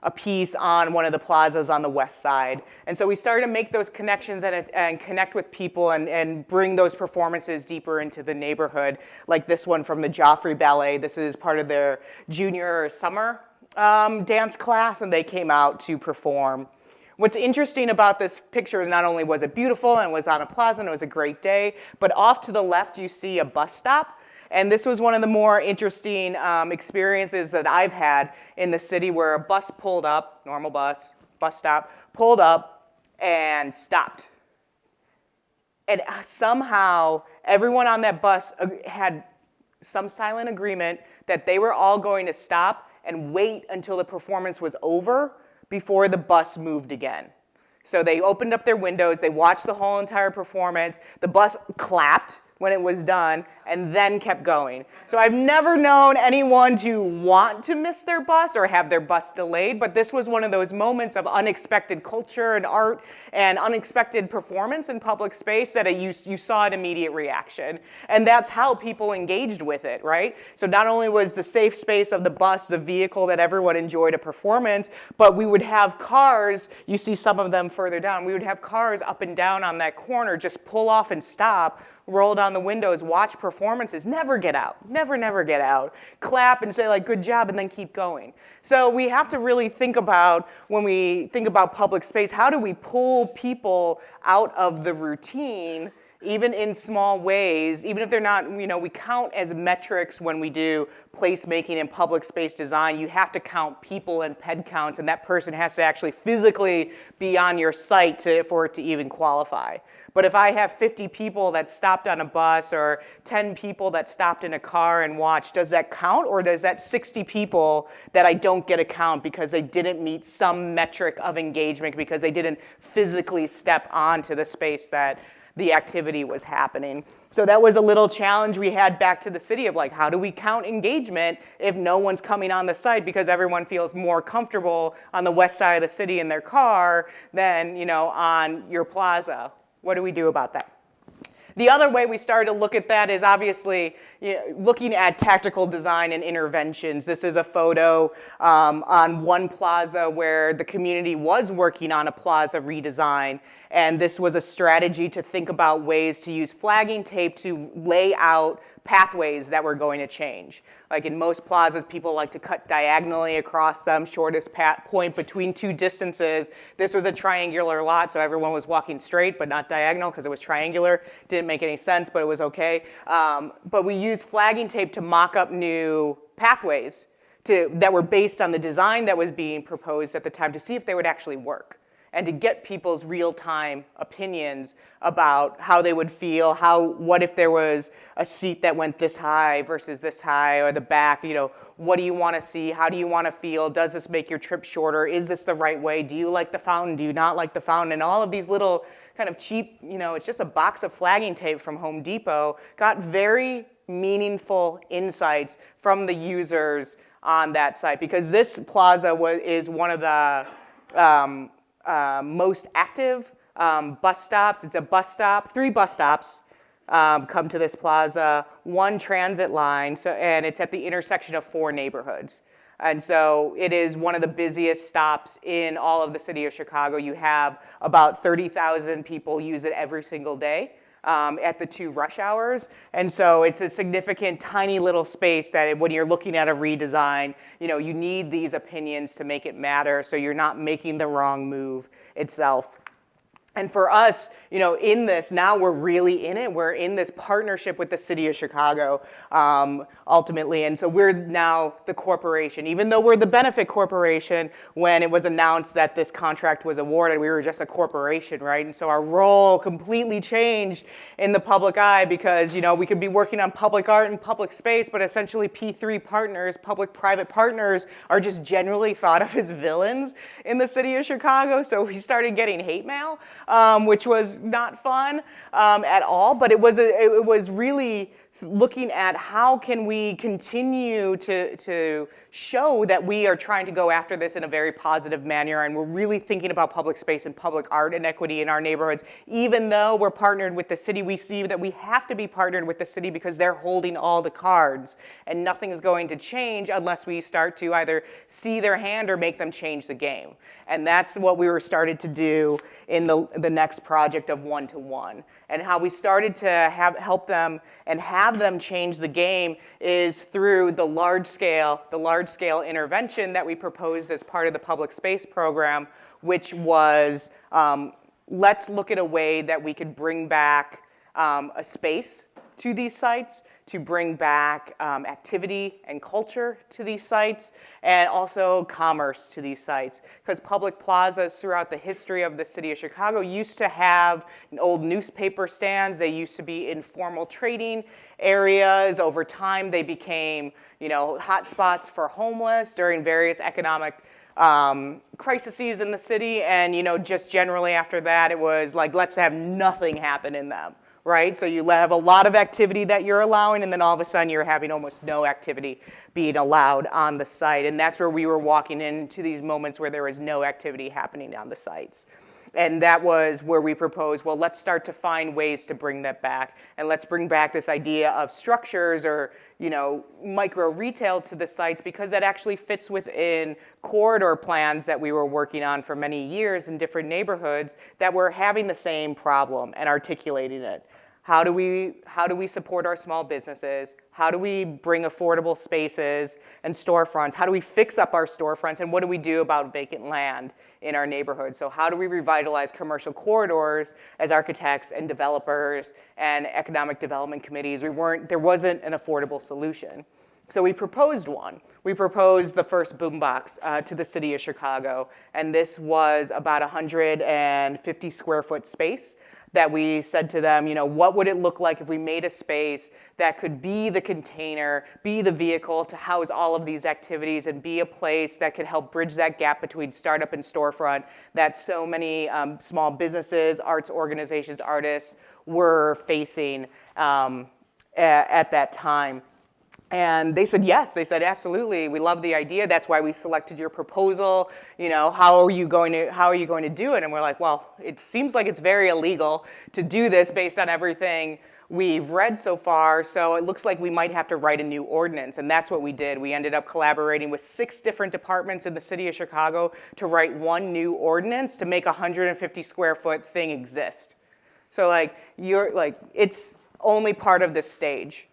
Speaker 2: a piece on one of the plazas on the west side? And so we started to make those connections and connect with people and bring those performances deeper into the neighborhood, like this one from the Joffrey Ballet. This is part of their junior summer dance class, and they came out to perform. What's interesting about this picture is not only was it beautiful and was on a plaza and it was a great day, but off to the left you see a bus stop. And this was one of the more interesting experiences that I've had in the city, where a bus pulled up, normal bus stop, pulled up and stopped. And somehow everyone on that bus had some silent agreement that they were all going to stop and wait until the performance was over before the bus moved again. So they opened up their windows, they watched the whole entire performance, the bus clapped when it was done, and then kept going. So I've never known anyone to want to miss their bus or have their bus delayed, but this was one of those moments of unexpected culture and art and unexpected performance in public space that you saw an immediate reaction. And that's how people engaged with it, right? So not only was the safe space of the bus the vehicle that everyone enjoyed a performance, but we would have cars, you see some of them further down, we would have cars up and down on that corner just pull off and stop, roll down the windows, watch performances, never get out, never get out, clap and say like, good job, and then keep going. So we have to really think about, when we think about public space, how do we pull people out of the routine, even in small ways, even if they're not, you know, we count as metrics when we do placemaking and public space design. You have to count people and ped counts, and that person has to actually physically be on your site for it to even qualify. But if I have 50 people that stopped on a bus or 10 people that stopped in a car and watched, does that count? Or does that 60 people that I don't get a count because they didn't meet some metric of engagement, because they didn't physically step onto the space that the activity was happening? So that was a little challenge we had back to the city of like, how do we count engagement if no one's coming on the site because everyone feels more comfortable on the west side of the city in their car than, you know, on your plaza? What do we do about that? The other way we started to look at that is obviously, you know, looking at tactical design and interventions. This is a photo on one plaza where the community was working on a plaza redesign. And this was a strategy to think about ways to use flagging tape to lay out pathways that were going to change. Like in most plazas, people like to cut diagonally across them, shortest point between two distances. This was a triangular lot, so everyone was walking straight but not diagonal because it was triangular. Didn't make any sense, but it was okay. But we used flagging tape to mock up new pathways that were based on the design that was being proposed at the time, to see if they would actually work, and to get people's real-time opinions about how they would feel, what if there was a seat that went this high versus this high, or the back, you know, what do you want to see, how do you want to feel, does this make your trip shorter, is this the right way, do you like the fountain, do you not like the fountain, and all of these little kind of cheap, you know, it's just a box of flagging tape from Home Depot, got very meaningful insights from the users on that site, because this plaza is one of the most active bus stops. It's a bus stop, 3 bus stops come to this plaza, 1 transit line, and it's at the intersection of 4 neighborhoods. And so it is one of the busiest stops in all of the city of Chicago. You have about 30,000 people use it every single day at the 2 rush hours. And so it's a significant, tiny little space that when you're looking at a redesign, you need these opinions to make it matter so you're not making the wrong move itself. And for us, in this, now we're really in it. We're in this partnership with the city of Chicago, ultimately. And so we're now the corporation. Even though we're the benefit corporation, when it was announced that this contract was awarded, we were just a corporation, right? And so our role completely changed in the public eye because, we could be working on public art and public space, but essentially P3 partners, public-private partners, are just generally thought of as villains in the city of Chicago. So we started getting hate mail. Which was not fun at all, but it was really looking at how can we continue to show that we are trying to go after this in a very positive manner, and we're really thinking about public space and public art and equity in our neighborhoods. Even though we're partnered with the city, we see that we have to be partnered with the city because they're holding all the cards, and nothing is going to change unless we start to either see their hand or make them change the game. And that's what we were started to do in the next project of 1-to-1. And how we started to help them and have them change the game is through the large scale intervention that we proposed as part of the public space program, which was let's look at a way that we could bring back a space to these sites, to bring back activity and culture to these sites, and also commerce to these sites. Because public plazas throughout the history of the city of Chicago used to have old newspaper stands. They used to be informal trading areas. Over time, they became, hot spots for homeless during various economic crises in the city. And, just generally after that, it was like, let's have nothing happen in them. Right? So you have a lot of activity that you're allowing, and then all of a sudden you're having almost no activity being allowed on the site. And that's where we were walking into these moments where there was no activity happening on the sites. And that was where we proposed, well, let's start to find ways to bring that back. And let's bring back this idea of structures or, micro retail to the sites, because that actually fits within corridor plans that we were working on for many years in different neighborhoods that were having the same problem and articulating it. How do we support our small businesses? How do we bring affordable spaces and storefronts? How do we fix up our storefronts? And what do we do about vacant land in our neighborhoods? So how do we revitalize commercial corridors as architects and developers and economic development committees? There wasn't an affordable solution. So we proposed one. We proposed the first boombox to the city of Chicago. And this was about 150 square foot space that we said to them, what would it look like if we made a space that could be the container, be the vehicle to house all of these activities, and be a place that could help bridge that gap between startup and storefront that so many small businesses, arts organizations, artists were facing at that time. And they said yes. They said absolutely. We love the idea. That's why we selected your proposal. How are you going to do it? And we're like, well, it seems like it's very illegal to do this based on everything we've read so far. So it looks like we might have to write a new ordinance. And that's what we did. We ended up collaborating with 6 different departments in the city of Chicago to write one new ordinance to make a 150 square foot thing exist. So it's only part of this stage.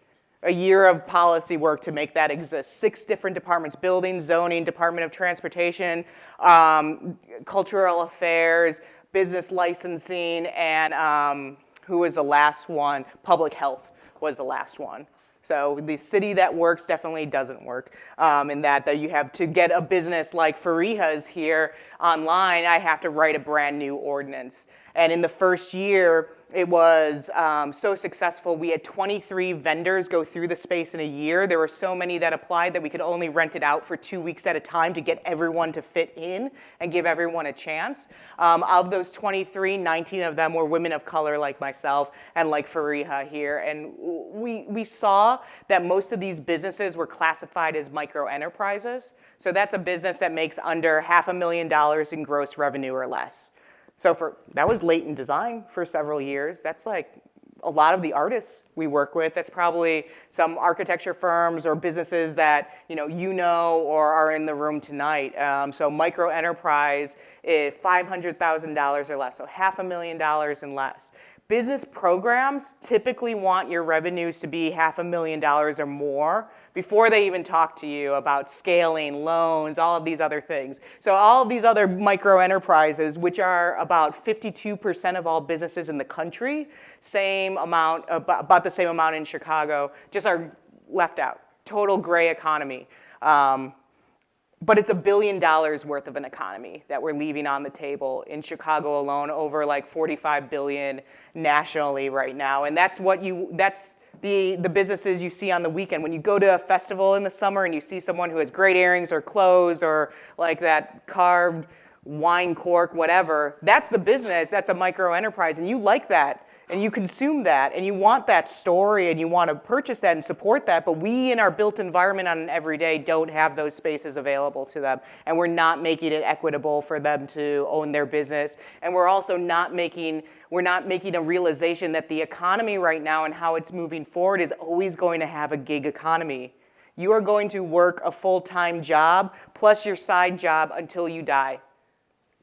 Speaker 2: A year of policy work to make that exist. 6 different departments: building, zoning, Department of Transportation, cultural affairs, business licensing, and who was the last one? Public health was the last one. So the city that works definitely doesn't work in that you have to get a business like Fariha's here online, I have to write a brand new ordinance. And in the first year, It was so successful. We had 23 vendors go through the space in a year. There were so many that applied that we could only rent it out for 2 weeks at a time to get everyone to fit in and give everyone a chance. Of those 23, 19 of them were women of color like myself and like Fariha here. And we saw that most of these businesses were classified as micro enterprises. So that's a business that makes under $500,000 in gross revenue or less. So that was latent design for several years. That's like a lot of the artists we work with. That's probably some architecture firms or businesses that you know or are in the room tonight. So micro enterprise is $500,000 or less, so $500,000 and less. Business programs typically want your revenues to be $500,000 or more before they even talk to you about scaling, loans, all of these other things. So all of these other micro enterprises, which are about 52% of all businesses in the country, about the same amount in Chicago, just are left out. Total gray economy. But it's $1 billion worth of an economy that we're leaving on the table in Chicago alone, over like 45 billion nationally right now. And that's the businesses you see on the weekend. When you go to a festival in the summer and you see someone who has great earrings or clothes or like that carved wine cork, whatever, that's the business, that's a micro enterprise, and you like that. And you consume that, and you want that story, and you want to purchase that and support that, but we in our built environment on an everyday don't have those spaces available to them, and we're not making it equitable for them to own their business, and we're also not making a realization that the economy right now and how it's moving forward is always going to have a gig economy. You are going to work a full-time job plus your side job until you die.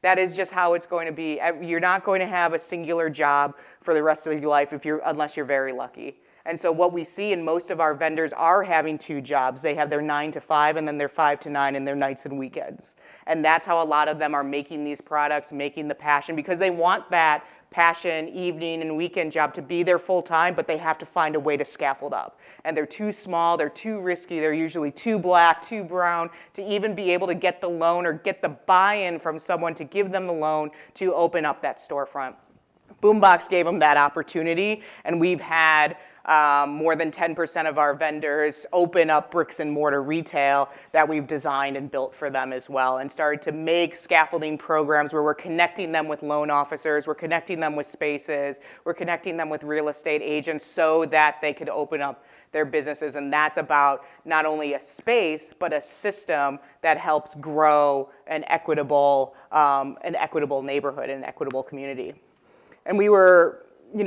Speaker 2: That is just how it's going to be. You're not going to have a singular job for the rest of your life unless you're very lucky. And so what we see, and most of our vendors are having 2 jobs. They have their 9 to 5 and then their 5 to 9 and their nights and weekends. And that's how a lot of them are making these products, making the passion, because they want that passion, evening and weekend job to be their full time, but they have to find a way to scaffold up. And they're too small, they're too risky, they're usually too black, too brown to even be able to get the loan or get the buy-in from someone to give them the loan to open up that storefront. Boombox gave them that opportunity, and we've had more than 10% of our vendors open up bricks and mortar retail that we've designed and built for them as well, and started to make scaffolding programs where we're connecting them with loan officers, we're connecting them with spaces, we're connecting them with real estate agents so that they could open up their businesses. And that's about not only a space, but a system that helps grow an equitable neighborhood, an equitable community. And we were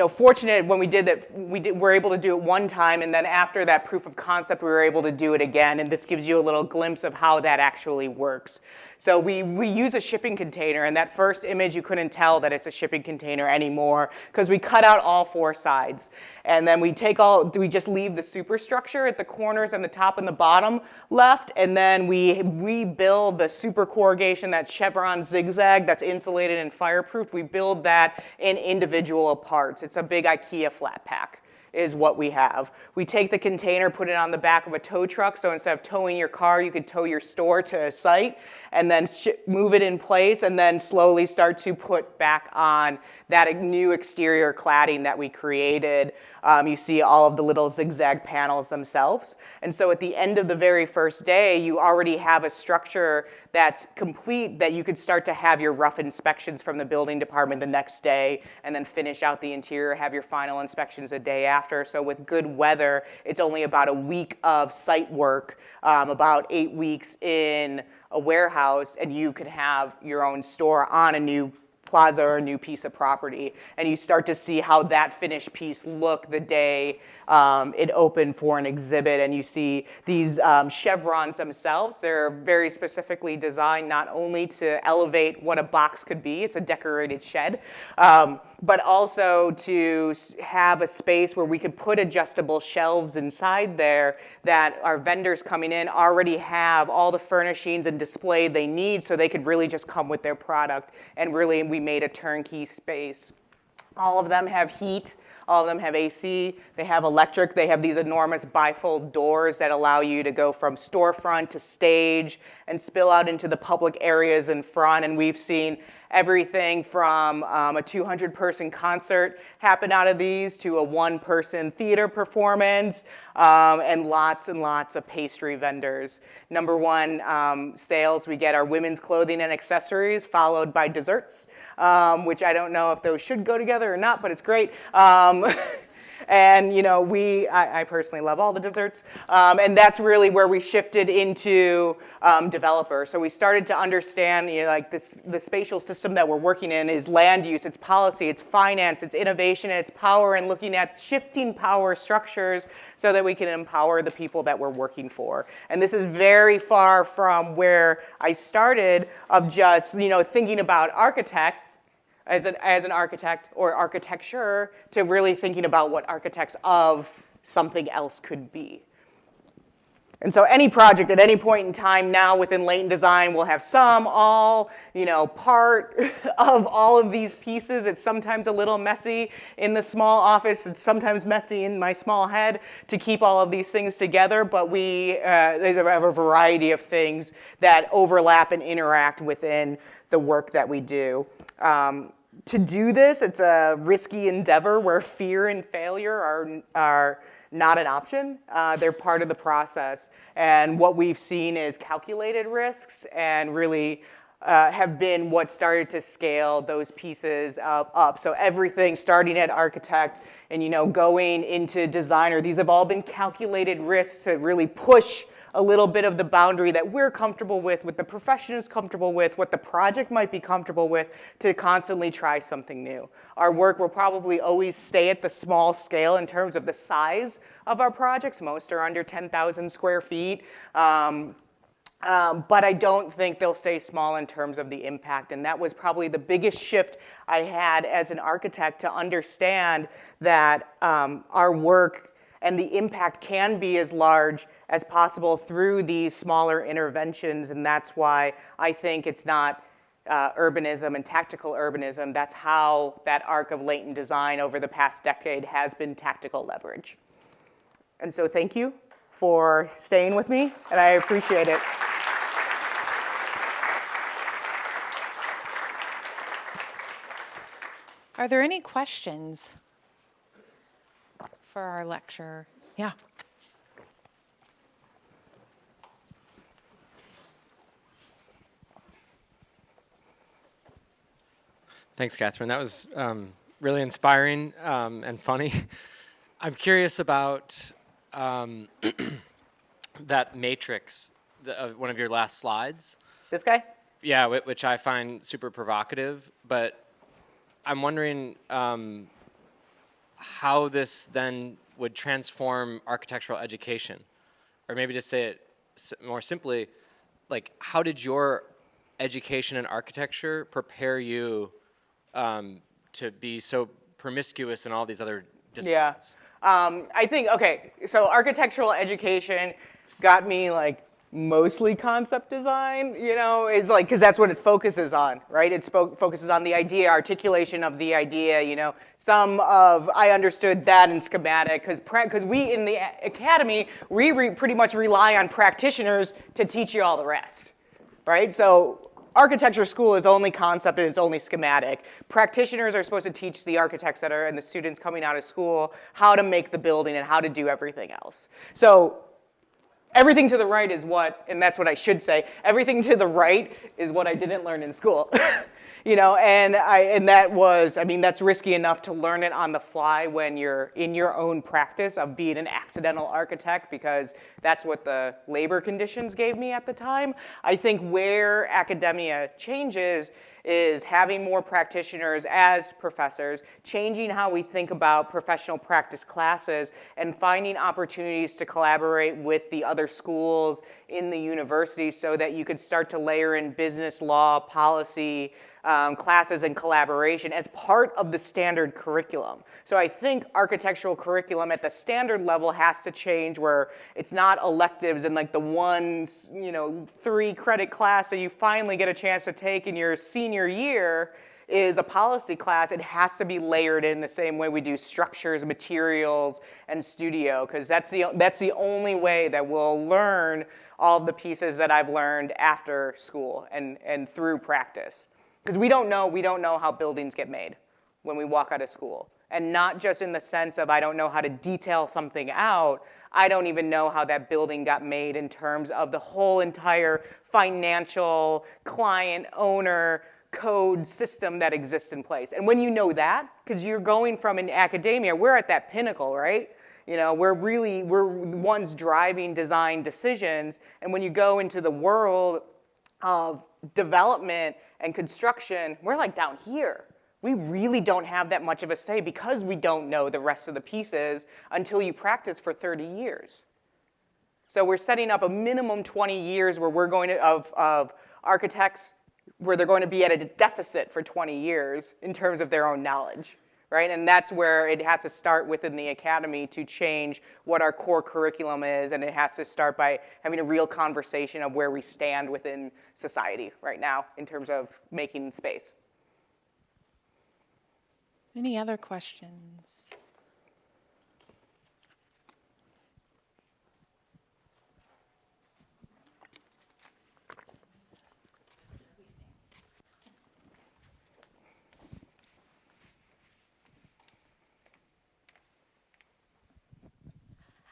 Speaker 2: fortunate when we did that. We were able to do it one time, and then after that proof of concept, we were able to do it again. And this gives you a little glimpse of how that actually works. So we use a shipping container, and that first image you couldn't tell that it's a shipping container anymore because we cut out all 4 sides. And then we just leave the superstructure at the corners and the top and the bottom left, and then we rebuild the super corrugation, that Chevron zigzag that's insulated and fireproof. We build that in individual parts. It's a big IKEA flat pack is what we have. We take the container, put it on the back of a tow truck, so instead of towing your car, you could tow your store to a site, and then move it in place, and then slowly start to put back on that new exterior cladding that we created. You see all of the little zigzag panels themselves. And so at the end of the very first day, you already have a structure that's complete that you could start to have your rough inspections from the building department the next day, and then finish out the interior, have your final inspections a day after. So with good weather, it's only about a week of site work, about 8 weeks in a warehouse, and you could have your own store on a new plaza or a new piece of property. And you start to see how that finished piece look the day it opened for an exhibit. And you see these chevrons themselves. They're very specifically designed not only to elevate what a box could be, it's a decorated shed, but also to have a space where we could put adjustable shelves inside there that our vendors coming in already have all the furnishings and display they need, so they could really just come with their product. And really, we made a turnkey space. All of them have heat. All of them have AC, they have electric, they have these enormous bifold doors that allow you to go from storefront to stage and spill out into the public areas in front. And we've seen everything from a 200-person concert happen out of these to a one-person theater performance, and lots of pastry vendors. Number one sales we get are women's clothing and accessories, followed by desserts, which I don't know if those should go together or not, but it's great. And you know, I personally love all the desserts, and that's really where we shifted into developer. So we started to understand, you know, like the spatial system that we're working in is land use, it's policy, it's finance, it's innovation, it's power, and looking at shifting power structures so that we can empower the people that we're working for. And this is very far from where I started of just, you know, thinking about architect as an architect or architecture to really thinking about what architects of something else could be. And so any project at any point in time now within latent design will have some, all, you know, part of all of these pieces. It's sometimes a little messy in the small office. It's sometimes messy in my small head to keep all of these things together. But there's a variety of things that overlap and interact within the work that we do. To do this, it's a risky endeavor where fear and failure are not an option. They're part of the process. And what we've seen is calculated risks and really have been what started to scale those pieces up. So everything starting at architect and, you know, going into designer, these have all been calculated risks to really push a little bit of the boundary that we're comfortable with, what the profession is comfortable with, what the project might be comfortable with, to constantly try something new. Our work will probably always stay at the small scale in terms of the size of our projects. Most are under 10,000 square feet. But I don't think they'll stay small in terms of the impact. And that was probably the biggest shift I had as an architect, to understand that our work and the impact can be as large as possible through these smaller interventions. And that's why I think it's not urbanism and tactical urbanism. That's how that arc of latent design over the past decade has been tactical leverage. And so thank you for staying with me, and I appreciate it.
Speaker 1: Are there any questions for our lecturer? Yeah.
Speaker 3: Thanks, Catherine. That was really inspiring and funny. I'm curious about that matrix, one of your last slides.
Speaker 2: This guy?
Speaker 3: Yeah, which I find super provocative, but I'm wondering how this then would transform architectural education. Or maybe to say it more simply, like, how did your education in architecture prepare you to be so promiscuous in all these other disciplines?
Speaker 2: Yeah. I think, okay, so architectural education got me, like, mostly concept design, you know, is like, because that's what it focuses on, right? It focuses on the idea, articulation of the idea, you know. I understood that in schematic, because we in the academy, we pretty much rely on practitioners to teach you all the rest, right? So architecture school is only concept and it's only schematic. Practitioners are supposed to teach the architects that are and the students coming out of school how to make the building and how to do everything else. So everything to the right is what, and that's what I should say, everything to the right is what I didn't learn in school. You know, and that was, I mean, that's risky enough to learn it on the fly when you're in your own practice of being an accidental architect, because that's what the labor conditions gave me at the time. I think where academia changes is having more practitioners as professors, changing how we think about professional practice classes, and finding opportunities to collaborate with the other schools in the university so that you could start to layer in business law, policy, classes and collaboration as part of the standard curriculum. So I think architectural curriculum at the standard level has to change, where it's not electives and like the one, you know, 3-credit class that you finally get a chance to take in your senior year. is a policy class. It has to be layered in the same way we do structures, materials, and studio, because that's the only way that we'll learn all of the pieces that I've learned after school and through practice. Because we don't know how buildings get made when we walk out of school. And not just in the sense of I don't know how to detail something out, I don't even know how that building got made in terms of the whole entire financial, client, owner, code system that exists in place. And when you know that, because you're going from in academia, we're at that pinnacle, right? You know, we're the ones driving design decisions. And when you go into the world of development and construction, we're like down here. We really don't have that much of a say because we don't know the rest of the pieces until you practice for 30 years. So we're setting up a minimum 20 years where we're going to, of architects, where they're going to be at a deficit for 20 years in terms of their own knowledge, right? And that's where it has to start within the academy to change what our core curriculum is, and it has to start by having a real conversation of where we stand within society right now in terms of making space.
Speaker 1: Any other questions?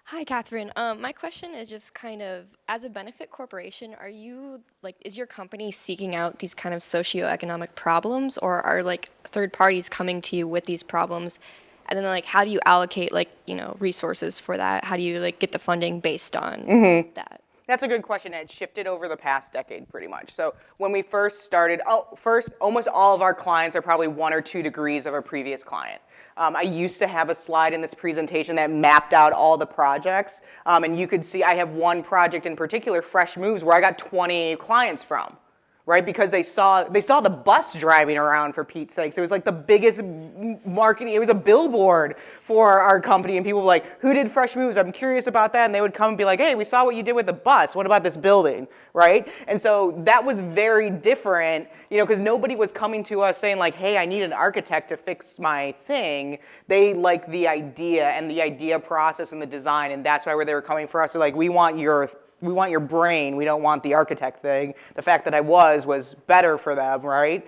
Speaker 4: Hi, Catherine. My question is just kind of, as a benefit corporation, are you, like, is your company seeking out these kind of socioeconomic problems, or are, like, third parties coming to you with these problems? And then, like, how do you allocate, like, you know, resources for that? How do you, like, get the funding based on that?
Speaker 2: That's a good question, and it's shifted over the past decade pretty much. So when we first started, almost all of our clients are probably 1 or 2 degrees of a previous client. I used to have a slide in this presentation that mapped out all the projects, and you could see I have one project in particular, Fresh Moves, where I got 20 clients from, right? Because they saw the bus driving around, for Pete's sakes. It was like the biggest marketing, it was a billboard for our company, and people were like, who did Fresh Moves? I'm curious about that. And they would come and be like, hey, we saw what you did with the bus. What about this building, right? And so that was very different, you know, because nobody was coming to us saying like, hey, I need an architect to fix my thing. They liked the idea and the idea process and the design, and that's why they were coming for us. They're like, we want your brain, we don't want the architect thing. The fact that I was better for them, right?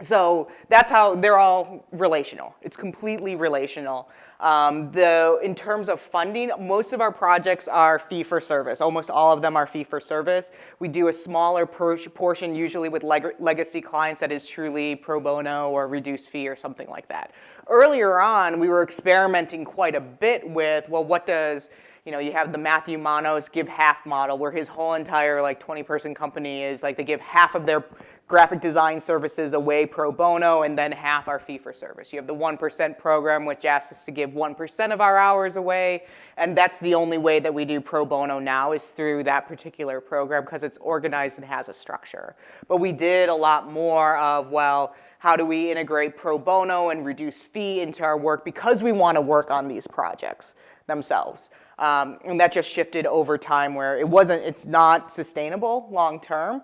Speaker 2: So that's how they're all relational. It's completely relational. In terms of funding, most of our projects are fee for service. Almost all of them are fee for service. We do a smaller portion, usually with legacy clients, that is truly pro bono or reduced fee or something like that. Earlier on, we were experimenting quite a bit with, well, what does, you know, you have the Matthew Manos give half model, where his whole entire like 20-person company is like they give half of their graphic design services away pro bono, and then half are fee for service. You have the 1% program, which asks us to give 1% of our hours away, and that's the only way that we do pro bono now is through that particular program because it's organized and has a structure. But we did a lot more of, well, how do we integrate pro bono and reduce fee into our work because we want to work on these projects themselves. And that just shifted over time where it's not sustainable long term.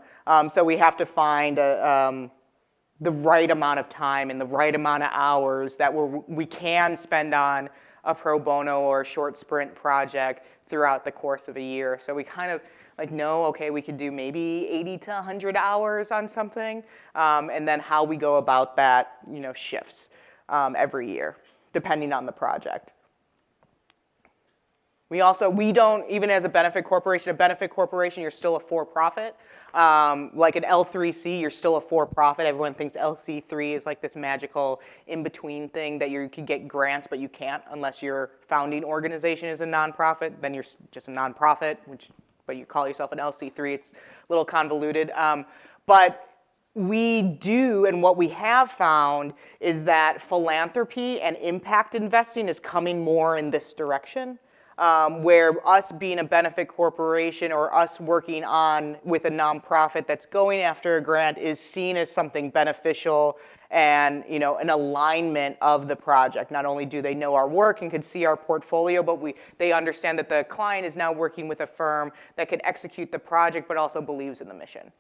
Speaker 2: So we have to find the right amount of time and the right amount of hours that we can spend on a pro bono or a short sprint project throughout the course of a year. So we kind of like know, okay, we could do maybe 80 to 100 hours on something, and then how we go about that, you know, shifts every year depending on the project. We don't, even as a benefit corporation, you're still a for-profit. Like an L3C, you're still a for-profit. Everyone thinks LC3 is like this magical in-between thing that you can get grants, but you can't unless your founding organization is a nonprofit. Then you're just a nonprofit, but you call yourself an LC3. It's a little convoluted. But we do, and what we have found is that philanthropy and impact investing is coming more in this direction. Where us being a benefit corporation or us working with a nonprofit that's going after a grant is seen as something beneficial and, you know, an alignment of the project. Not only do they know our work and can see our portfolio, but they understand that the client is now working with a firm that can execute the project but also believes in the mission.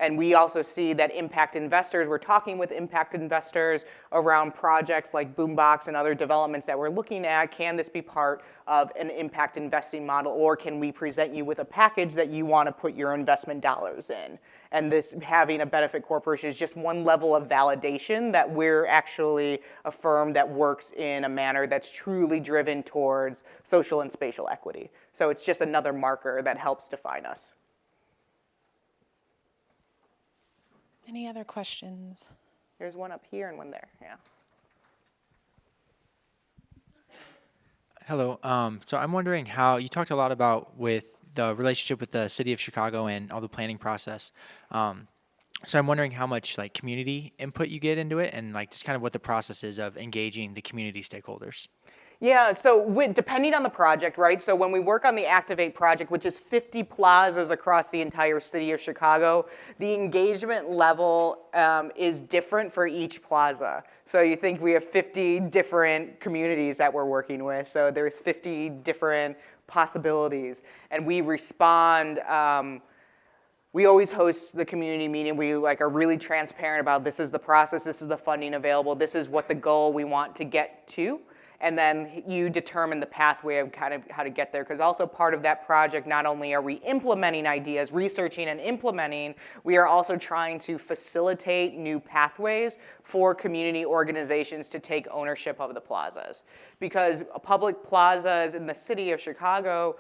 Speaker 2: And we also see that impact investors, we're talking with impact investors around projects like Boombox and other developments that we're looking at. Can this be part of an impact investing model, or can we present you with a package that you want to put your investment dollars in? And this having a benefit corporation is just one level of validation that we're actually a firm that works in a manner that's truly driven towards social and spatial equity. So it's just another marker that helps define us.
Speaker 1: Any other questions?
Speaker 2: There's one up here and one there, yeah.
Speaker 5: Hello. So I'm wondering how you talked a lot about with the relationship with the city of Chicago and all the planning process. So I'm wondering how much like community input you get into it, and like just kind of what the process is of engaging the community stakeholders.
Speaker 2: Yeah, so depending on the project, right? So when we work on the Activate project, which is 50 plazas across the entire city of Chicago, the engagement level is different for each plaza. So you think we have 50 different communities that we're working with. So there's 50 different possibilities. And we respond, we always host the community meeting. We are really transparent about this is the process, this is the funding available, this is what the goal we want to get to. And then you determine the pathway of kind of how to get there. Because also part of that project, not only are we implementing ideas, researching and implementing, we are also trying to facilitate new pathways for community organizations to take ownership of the plazas. Because public plazas in the city of Chicago,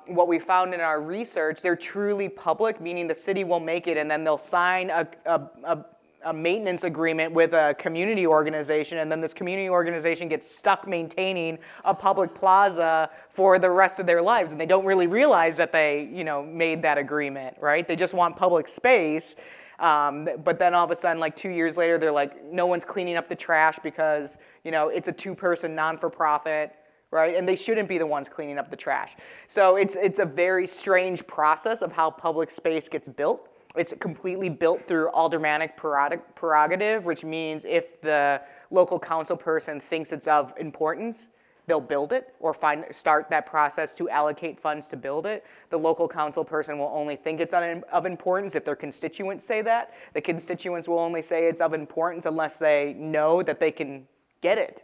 Speaker 2: what we found in our research, they're truly public, meaning the city will make it and then they'll sign a maintenance agreement with a community organization, and then this community organization gets stuck maintaining a public plaza for the rest of their lives, and they don't really realize that they, made that agreement, right? They just want public space, but then all of a sudden, like 2 years later, they're like, no one's cleaning up the trash because, it's a two-person non-for-profit, right? And they shouldn't be the ones cleaning up the trash. So it's a very strange process of how public space gets built. It's completely built through aldermanic prerogative, which means if the local council person thinks it's of importance, they'll build it or start that process to allocate funds to build it. The local council person will only think it's of importance if their constituents say that. The constituents will only say it's of importance unless they know that they can get it.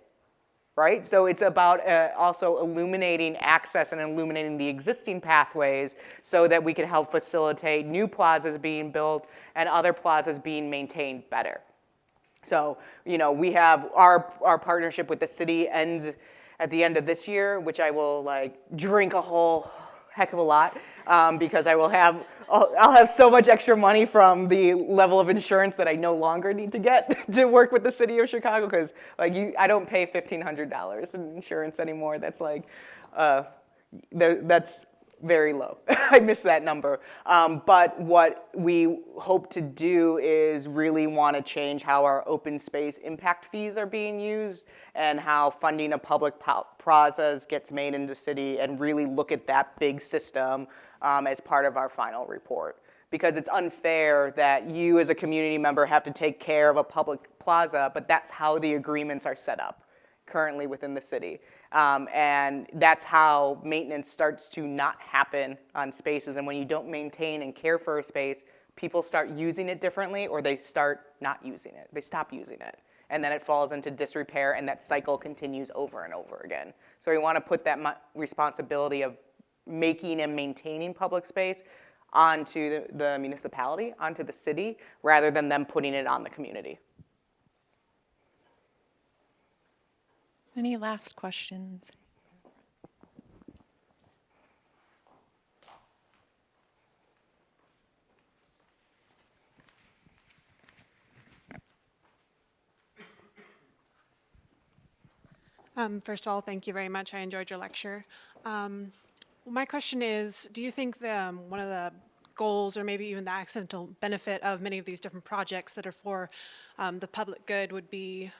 Speaker 2: Right? So it's about also illuminating access and illuminating the existing pathways so that we can help facilitate new plazas being built and other plazas being maintained better. So, we have our partnership with the city ends at the end of this year, which I will drink a whole heck of a lot because I'll have so much extra money from the level of insurance that I no longer need to get to work with the city of Chicago, because I don't pay $1,500 in insurance anymore. That's that's very low. I miss that number. But what we hope to do is really want to change how our open space impact fees are being used and how funding of public plazas gets made in the city, and really look at that big system as part of our final report. Because it's unfair that you as a community member have to take care of a public plaza, but that's how the agreements are set up currently within the city. And that's how maintenance starts to not happen on spaces. And when you don't maintain and care for a space, people start using it differently, or they start not using it. They stop using it. And then it falls into disrepair, and that cycle continues over and over again. So we want to put that responsibility of making and maintaining public space onto the municipality, onto the city, rather than them putting it on the community.
Speaker 1: Any last questions?
Speaker 6: First of all, thank you very much. I enjoyed your lecture. My question is, do you think one of the goals, or maybe even the accidental benefit of many of these different projects that are for the public good, would be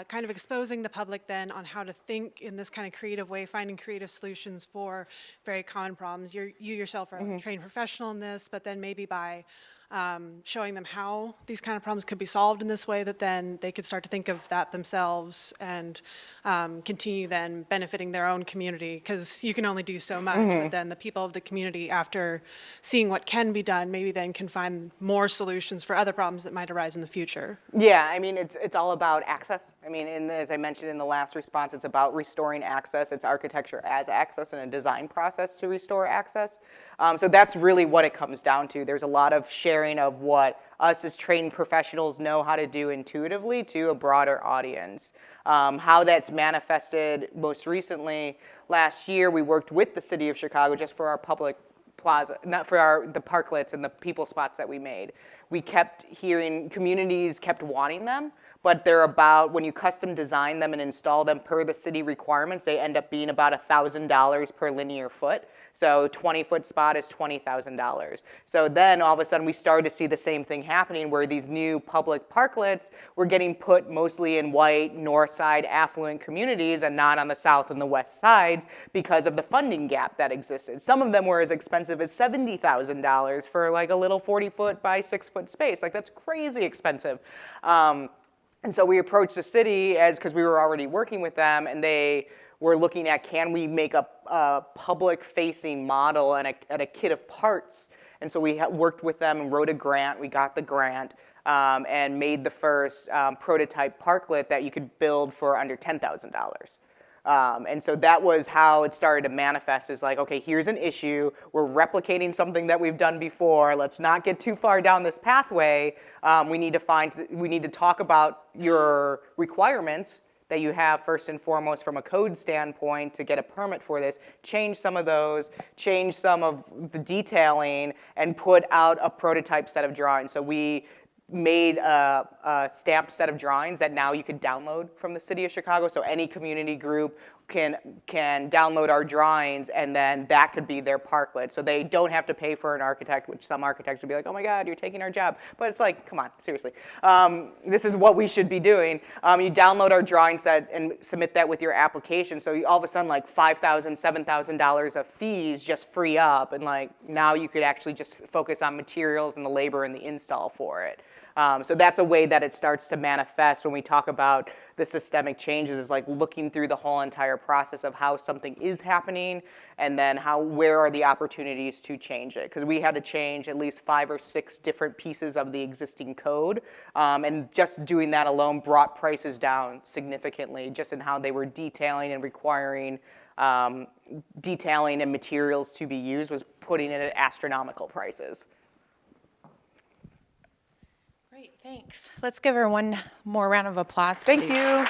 Speaker 6: kind of exposing the public then on how to think in this kind of creative way, finding creative solutions for very common problems? You yourself are a trained professional in this, but then maybe by showing them how these kind of problems could be solved in this way, that then they could start to think of that themselves and continue then benefiting their own community, because you can only do so much, but then the people of the community, after seeing what can be done, maybe then can find more solutions for other problems that might arise in the future.
Speaker 2: Yeah, I mean, it's all about access. I mean, as I mentioned in the last response, it's about restoring access. It's architecture as access and a design process to restore access. So that's really what it comes down to. There's a lot of sharing of what us as trained professionals know how to do intuitively to a broader audience. How that's manifested most recently, last year we worked with the city of Chicago just for our public plaza, not for the parklets and the people spots that we made. We kept hearing communities kept wanting them, but they're about, when you custom design them and install them per the city requirements, they end up being about $1,000 per linear foot. So 20-foot spot is $20,000. So then all of a sudden we started to see the same thing happening, where these new public parklets were getting put mostly in white, north side affluent communities and not on the south and the west sides because of the funding gap that existed. Some of them were as expensive as $70,000 for like a little 40-foot by 6-foot space. Like, that's crazy expensive. And so we approached the city because we were already working with them, and they were looking at, can we make a public-facing model and a kit of parts? And so we worked with them and wrote a grant. We got the grant and made the first prototype parklet that you could build for under $10,000. And so that was how it started to manifest, is like, okay, here's an issue. We're replicating something that we've done before. Let's not get too far down this pathway. We need to talk about your requirements that you have first and foremost from a code standpoint to get a permit for this, change some of those, change some of the detailing, and put out a prototype set of drawings. So we made a stamped set of drawings that now you could download from the city of Chicago. So any community group can download our drawings, and then that could be their parklet. So they don't have to pay for an architect, which some architects would be like, oh my God, you're taking our job. But it's like, come on, seriously. This is what we should be doing. You download our drawing set and submit that with your application. So you, all of a sudden, like $5,000, $7,000 of fees just free up. And like, now you could actually just focus on materials and the labor and the install for it. So that's a way that it starts to manifest when we talk about the systemic changes, is like looking through the whole entire process of how something is happening, and then where are the opportunities to change it. Because we had to change at least 5 or 6 different pieces of the existing code, and just doing that alone brought prices down significantly, just in how they were detailing and requiring detailing and materials to be used was putting it at astronomical prices.
Speaker 1: Great, thanks. Let's give her one more round of applause,
Speaker 2: Thank
Speaker 1: please.
Speaker 2: you.